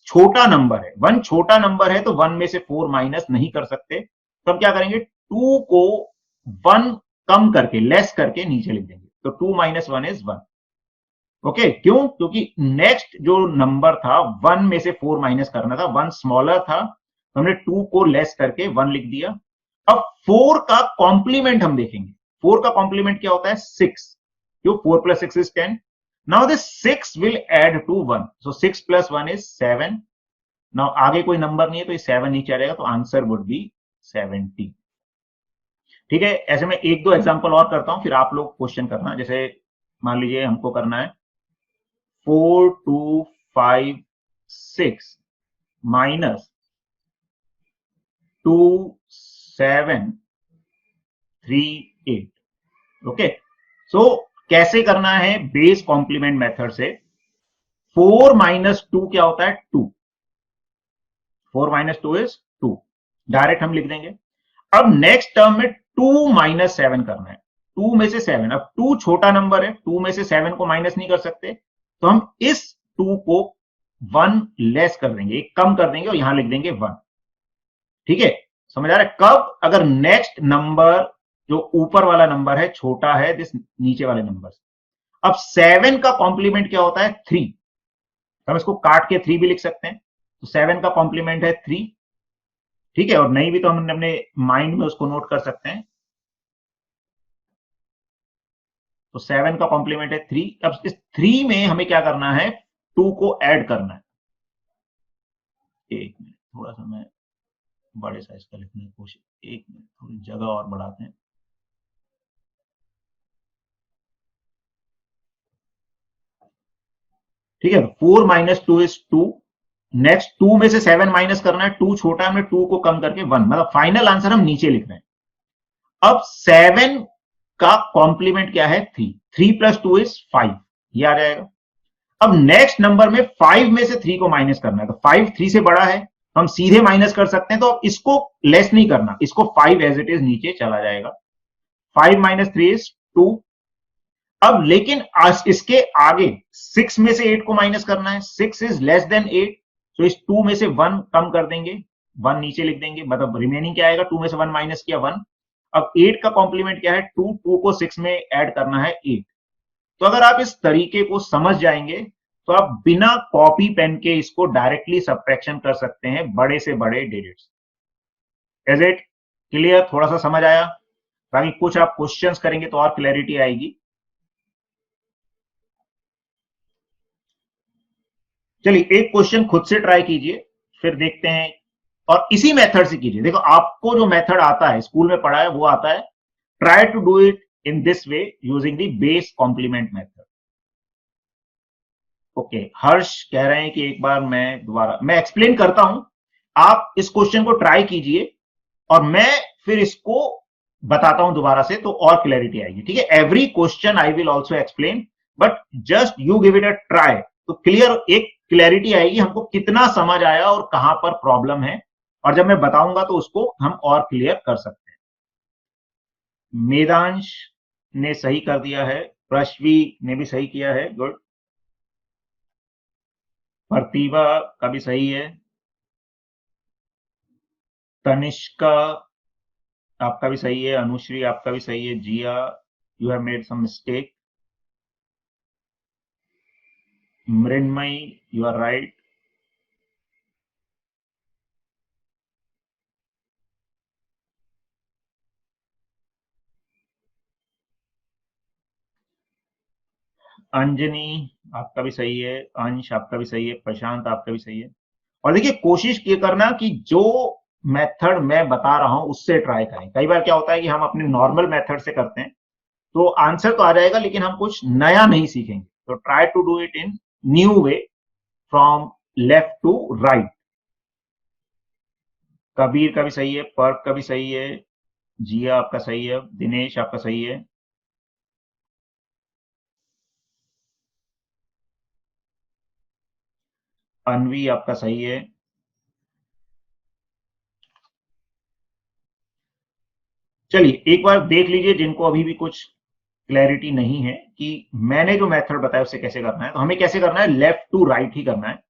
छोटा नंबर है, 1 छोटा नंबर है, तो 1 में से 4 माइनस नहीं कर सकते. तो हम क्या करेंगे, 2 को 1 कम करके, लेस करके नीचे लिख देंगे. तो 2 minus 1 is 1. ओके, क्यों, क्योंकि नेक्स्ट जो नंबर था 1 में से 4 माइनस करना था, 1 स्मॉलर था, तो हमने 2 को लेस करके 1 लिख दिया. अब 4 का कॉम्प्लीमेंट हम देखेंगे. 4 का कॉम्प्लीमेंट क्या होता है, 6. क्यों, 4 plus 6 is 10. Now this 6 will add to 1. So 6 plus 1 is 7. Now आगे कोई नंबर नहीं है तो ये 7 नीचे आ जाएगा, तो आंसर वुड बी 70. ठीक है, ऐसे में एक दो एग्जांपल और करता हूं, फिर आप लोग क्वेश्चन करना. जैसे मान लीजिए हमको करना है 4, 2, 5, 6 minus 2, 7, 3, 8. ओके, सो कैसे करना है, बेस कॉम्प्लीमेंट मेथड से. 4 minus 2 क्या होता है, 2. 4 minus 2 is 2. डायरेक्ट हम लिख देंगे. अब नेक्स्ट टर्म में 2 minus 7 करना है. 2 में से 7, अब 2 छोटा नंबर है, 2 में से 7 को माइनस नहीं कर सकते, तो हम इस 2 को 1 लेस कर देंगे, एक कम कर देंगे और यहां लिख देंगे 1. ठीक है, समझ आ रहा है. कब, अगर नेक्स्ट नंबर जो ऊपर वाला नंबर है छोटा है दिस नीचे वाले नंबर से. अब 7 का कॉम्प्लीमेंट क्या होता है, 3. हम इसको काट के 3 भी लिख सकते हैं. तो 7 का कॉम्प्लीमेंट है 3. ठीक है, और नहीं भी तो हम अपने माइंड में उसको नोट कर सकते हैं. तो 7 का कॉम्प्लीमेंट है 3. अब इस 3 में हमें क्या करना है, 2 को ऐड करना है. एक मिनट, थोड़ा सा मैं बड़े साइज का लिखने की कोशिश, एक मिनट, थोड़ी जगह और बढ़ाते हैं. ठीक है, 4 minus 2 is 2. नेक्स्ट 2 में से 7 माइनस करना है, 2 छोटा है, हमने 2 को कम करके 1, मतलब फाइनल आंसर हम नीचे लिख रहे हैं. अब 7 का कॉम्प्लीमेंट क्या है, 3. 3 plus 2 is 5, ये आ जाएगा. अब नेक्स्ट नंबर में 5 में से 3 को माइनस करना है, तो 5 3 से बड़ा है, हम सीधे माइनस कर सकते हैं. तो अब इसको लेस नहीं करना, इसको 5 एज इट इज नीचे चला जाएगा. 5 minus 3 is 2. अब लेकिन इसके आगे 6 में से 8 को माइनस करना है, 6 इज लेस देन 8. तो इस 2 में से 1 कम कर देंगे, 1 नीचे लिख देंगे, मतलब रिमेनिंग क्या आएगा, 2 में से 1 माइनस किया 1. अब 8 का कॉम्प्लीमेंट क्या है, 2. 2 को 6 में ऐड करना है 8. तो अगर आप इस तरीके को समझ जाएंगे तो आप बिना कॉपी पेन के इसको डायरेक्टली सब्ट्रैक्शन कर सकते हैं, बड़े से बड़े डिजिट्स. इज इट क्लियर, थोड़ा सा समझ आया. बाकी कुछ आप क्वेश्चंस करेंगे तो और क्लैरिटी आएगी. चलिए एक क्वेश्चन खुद से ट्राई कीजिए, फिर देखते हैं. और इसी मेथड से कीजिए. देखो आपको जो मेथड आता है, स्कूल में पढ़ा है वो आता है. Try to do it in this way using the base complement method. Okay, Harsh कह रहे हैं कि एक बार मैं एक्सप्लेन करता हूं, आप इस क्वेश्चन को ट्राई कीजिए और मैं फिर इसको बताता हूं दोबारा से, तो और क्लैरिटी आएगी. ठीक है, every question I will also explain, but just you give it a try, तो क्लियर एक क्लैरिटी आएगी हमको कितना समझ आया और कहां पर प्रॉब्लम है. और जब मैं बताऊंगा तो उसको हम और क्लियर कर सकते हैं. मेदांश ने सही कर दिया है, प्रश्वी ने भी सही किया है, गुड. प्रतिभा का भी सही है, तनिष्का आपका भी सही है, अनुश्री आपका भी सही है, Jiya you have made some mistake, Mrinmayi you are right. Anjani आपका भी सही है, अंश आपका भी सही है, प्रशांत आपका भी सही है. और देखिए कोशिश ये करना कि जो मेथड मैं बता रहा हूं उससे ट्राई करें. कई बार क्या होता है कि हम अपने नॉर्मल मेथड से करते हैं तो आंसर तो आ जाएगा लेकिन हम कुछ नया नहीं सीखेंगे. तो try to do it in new way from left to right. Kabir का भी सही है, पर्व का भी सही है, जिया आपका सही है, दिनेश आपका सही है। अनवी आपका सही है। चलिए एक बार देख लीजिए जिनको अभी भी कुछ क्लैरिटी नहीं है कि मैंने जो मेथड बताया उससे कैसे करना है। तो हमें कैसे करना है, लेफ्ट टू राइट ही करना है।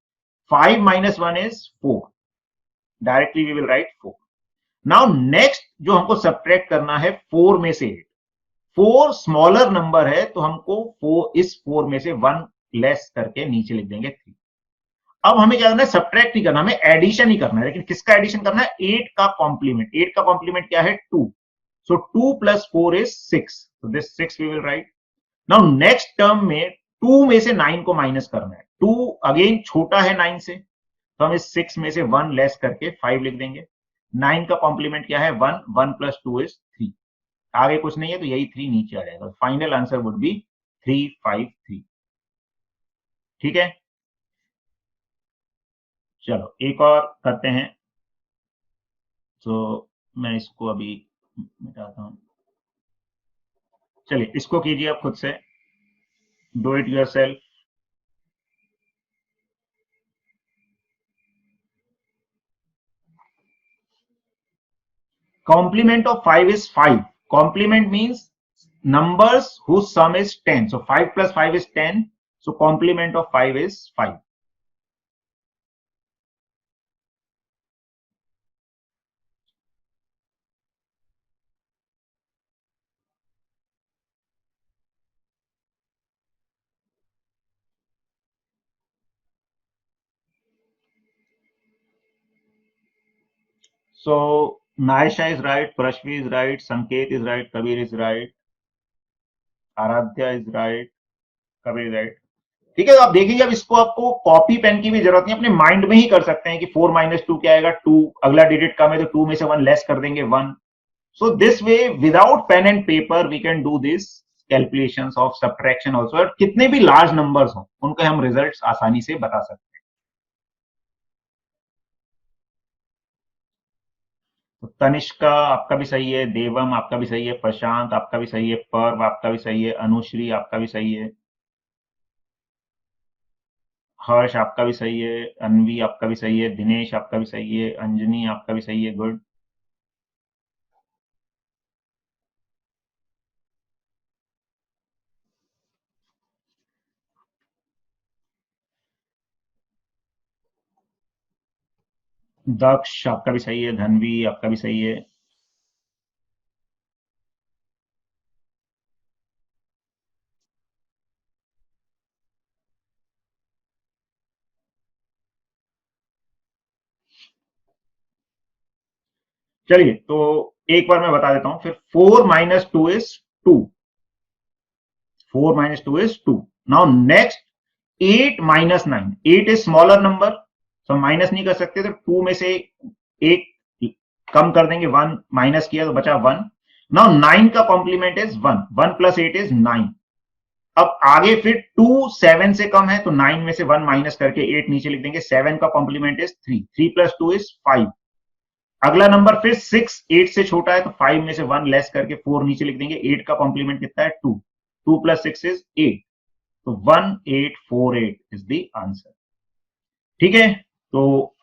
5 minus 1 is 4, directly we will write 4। Now next जो हमको सब्ट्रैक्ट करना है 4 में से 8। 4 स्मॉलर नंबर है तो हमको 4 इस 4 में से 1 लेस करके नीचे लिख देंगे 3। अब हमें क्या करना है, सब्ट्रैक्ट नहीं करना, हमें एडिशन ही करना है। लेकिन किसका एडिशन करना है, 8 का कॉम्प्लीमेंट। 8 का कॉम्प्लीमेंट क्या है, 2। सो 2 plus 4 is 6, so this 6 we will write. Now next term में 2 में से 9 को माइनस करना है। 2 अगेन छोटा है 9 से, तो हम इस 6 में से 1 लेस करके 5 लिख देंगे। 9 का कॉम्प्लीमेंट क्या है, 1। 1 प्लस 2 इज 3। आगे कुछ नहीं है तो यही 3 नीचे आ जाएगा। Final answer would be 353। ठीक है, चलो एक और करते हैं। तो मैं इसको अभी मिटाता हूं। चलिए इसको कीजिए आप खुद से, do it your self. Complement of 5 is 5. Complement means numbers whose sum is 10. So 5 plus 5 is 10. So complement of 5 is 5. So Naisha is right, Prashvi is right, Sanket is right, Kabir is right, Aradhya is right, Kabir is right. ठीक है, तो आप देखिए अब इसको आपको copy pen की भी जरूरत नहीं, अपने माइंड में ही कर सकते हैं कि 4 माइनस 2 क्या आएगा, 2। अगला डिजिट कम है तो 2 में से 1 लेस कर देंगे, 1। So this way, without pen and paper, we can do this calculations of subtraction also. और कितने भी लार्ज नंबर्स हो उनके हम रिजल्ट्स आसानी से बता सकते हैं। तो तनिष्का आपका भी सही है, देवम आपका भी सही है, प्रशांत आपका भी सही है, पर्व आपका भी सही है, अनुश्री आपका भी सही है, हर्ष आपका भी सही है, अनवी आपका भी सही है, दिनेश आपका भी सही है, अंजनी आपका भी सही है, गुड। दक्ष आपका भी सही है, धनवी आपका भी सही है। चलिए तो एक बार मैं बता देता हूं फिर। 4 minus 2 is 2। 4 minus 2 is 2. Now next 8 minus 9. 8 is smaller number. So minus नहीं कर सकते, तो 2 में से एक कम कर देंगे, 1 माइनस किया तो बचा 1। नाउ 9 का कॉम्प्लीमेंट इज 1। 1 plus 8 is 9। अब आगे फिर 2 7 से कम है तो 9 में से 1 माइनस करके 8 नीचे लिख देंगे। 7 का कॉम्प्लीमेंट इज 3। 3 plus 2 is 5। अगला नंबर फिर 6 8 से छोटा है तो 5 में से 1 लेस करके 4 नीचे लिख देंगे। 8 का कॉम्प्लीमेंट कितना है, 2। 2 प्लस 6 इज 8। तो 1848 इज द आंसर। ठीक है, तो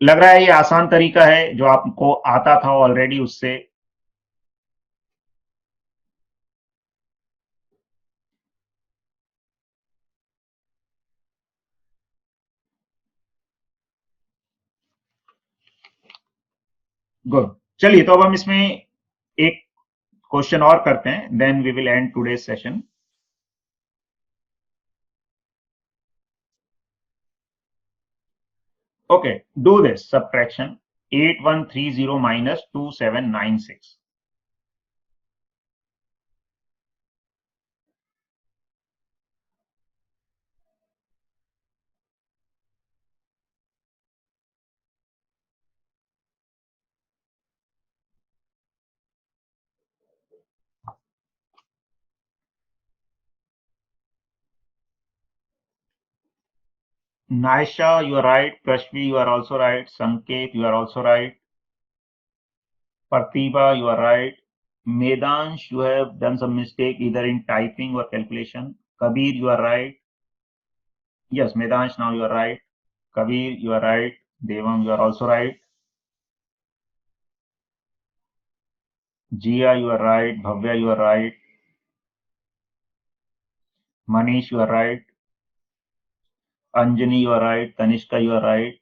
लग रहा है ये आसान तरीका है जो आपको आता था ऑलरेडी उससे। गुड, चलिए तो अब हम इसमें एक क्वेश्चन और करते हैं, then we will end today's session. Okay, do this subtraction. 8130 minus 2796। Naisha, you are right. Prashvi, you are also right. Sanket, you are also right. Parthiba, you are right. Medansh, you have done some mistake either in typing or calculation. Kabir, you are right. Yes, Medansh, now you are right. Kabir, you are right. Devam, you are also right. Jia, you are right. Bhavya, you are right. Manish, you are right. Anjani, you are right. Tanishka, you are right.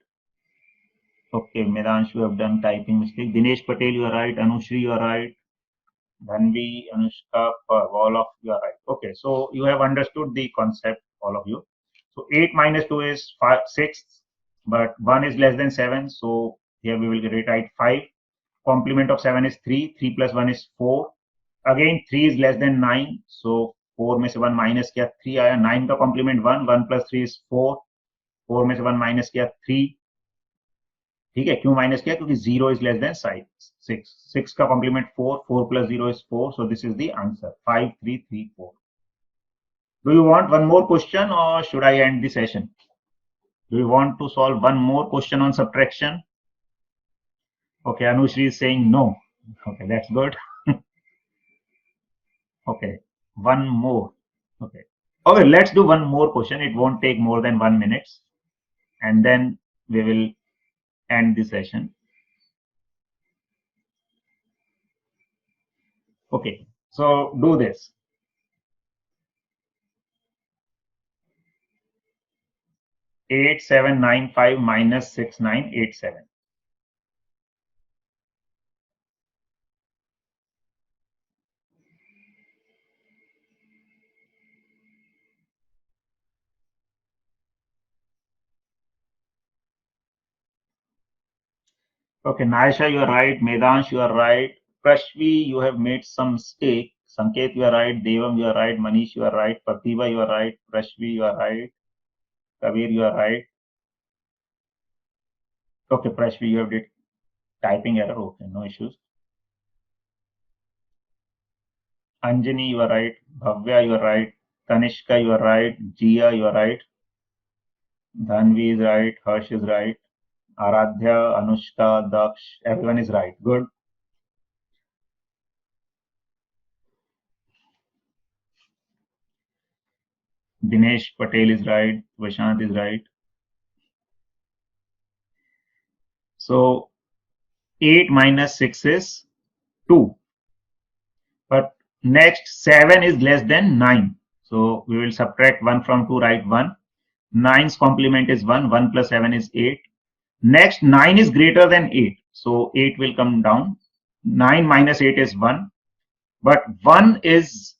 Okay, Medansh, you have done typing mistake. Dinesh Patel, you are right. Anushri, you are right. Dhanvi, Anushka, all of you are right. Okay, so you have understood the concept, all of you. So 8 minus 2 is 6, but 1 is less than 7. So here we will rewrite 5. Complement of 7 is 3. 3 plus 1 is 4. Again 3 is less than 9. So 4 में से 1 minus किया 3 आया. 9 का complement 1. 1 plus 3 is 4. 4 में से 1 minus किया 3. ठीक है, क्यों माइनस किया? क्योंकि 0 is less than 6. 6 का complement 4. 4 plus 0 is 4. So this is the answer. 5, 3, 3, 4. Do you want one more question or should I end the session? Do you want to solve one more question on subtraction? Okay, Anushri is saying no. Okay, that's good. Okay, one more. Okay. Okay, let's do one more question. It won't take more than 1 minute. And then we will end the session. Okay, so do this. 8795 minus 6987. Okay, Naisha, you are right. Medansh, you are right. Prashvi, you have made some mistake. Sanket, you are right. Devam, you are right. Manish, you are right. Pratibha, you are right. Prashvi, you are right. Kabir, you are right. Okay, Prashvi, you have did typing error. Okay, no issues. Anjani, you are right. Bhavya, you are right. Tanishka, you are right. Jia, you are right. Dhanvi is right. Harsh is right. Aradhya, Anushka, Daksh, everyone is right. Good. Dinesh Patel is right. Vashant is right. So 8 minus 6 is 2. But next 7 is less than 9. So we will subtract 1 from 2, write 1. 9's complement is 1. 1 plus 7 is 8. Next 9 is greater than 8. So 8 will come down. 9 minus 8 is 1. But 1 is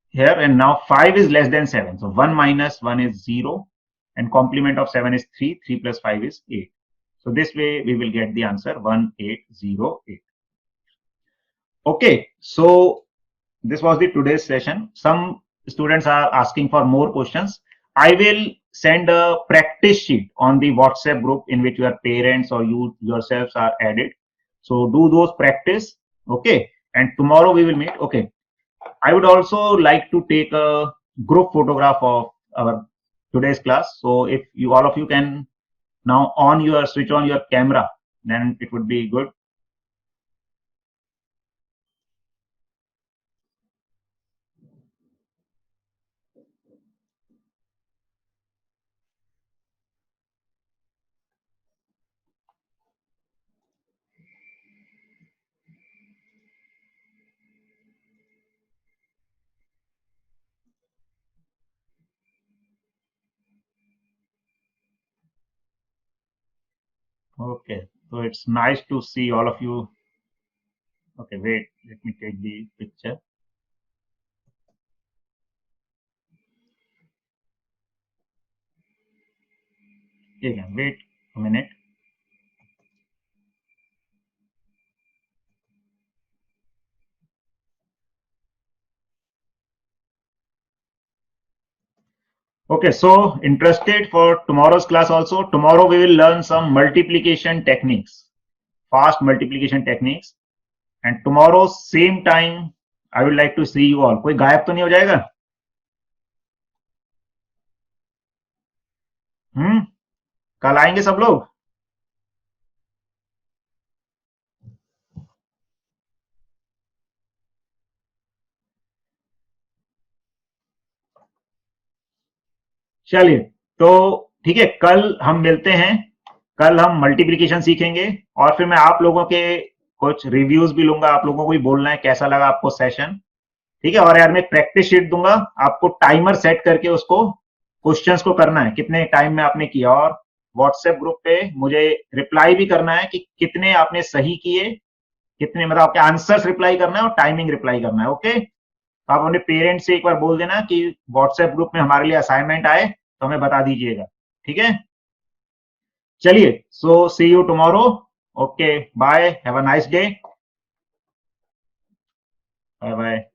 here and now 5 is less than 7. So 1 minus 1 is 0 and complement of 7 is 3. 3 plus 5 is 8. So this way we will get the answer 1808. Okay, so this was the today's session. Some students are asking for more questions. I will send a practice sheet on the WhatsApp group in which your parents or you yourselves are added. So do those practice. Okay, and tomorrow we will meet. Okay, I would also like to take a group photograph of our today's class. So if you all of you can now switch on your camera, then it would be good. Okay, so it's nice to see all of you. Okay, wait, let me take the picture. Again, wait a minute. Okay, so interested for tomorrow's class also. Tomorrow we will learn some multiplication techniques, fast multiplication techniques. And tomorrow same time, I would like to see you all. कोई गायब तो नहीं हो जाएगा? कल आएंगे सब लोग? चलिए, तो ठीक है, कल हम मिलते हैं। कल हम मल्टीप्लिकेशन सीखेंगे और फिर मैं आप लोगों के कुछ रिव्यूज भी लूंगा, आप लोगों को भी बोलना है कैसा लगा आपको सेशन। ठीक है, और यार मैं प्रैक्टिस शीट दूंगा, आपको टाइमर सेट करके उसको क्वेश्चंस को करना है कितने टाइम में आपने किया, और व्हाट्सएप ग्रुप पे मुझे रिप्लाई भी करना है कि कितने आपने सही किए, कितने मतलब आपके आंसर्स रिप्लाई करना है और टाइमिंग रिप्लाई करना है। ओके, तो आप अपने पेरेंट्स से एक बार बोल देना कि व्हाट्सएप ग्रुप में हमारे लिए असाइनमेंट आए तो हमें बता दीजिएगा। ठीक है, चलिए, so see you tomorrow. Okay, bye, have a nice day. Bye bye.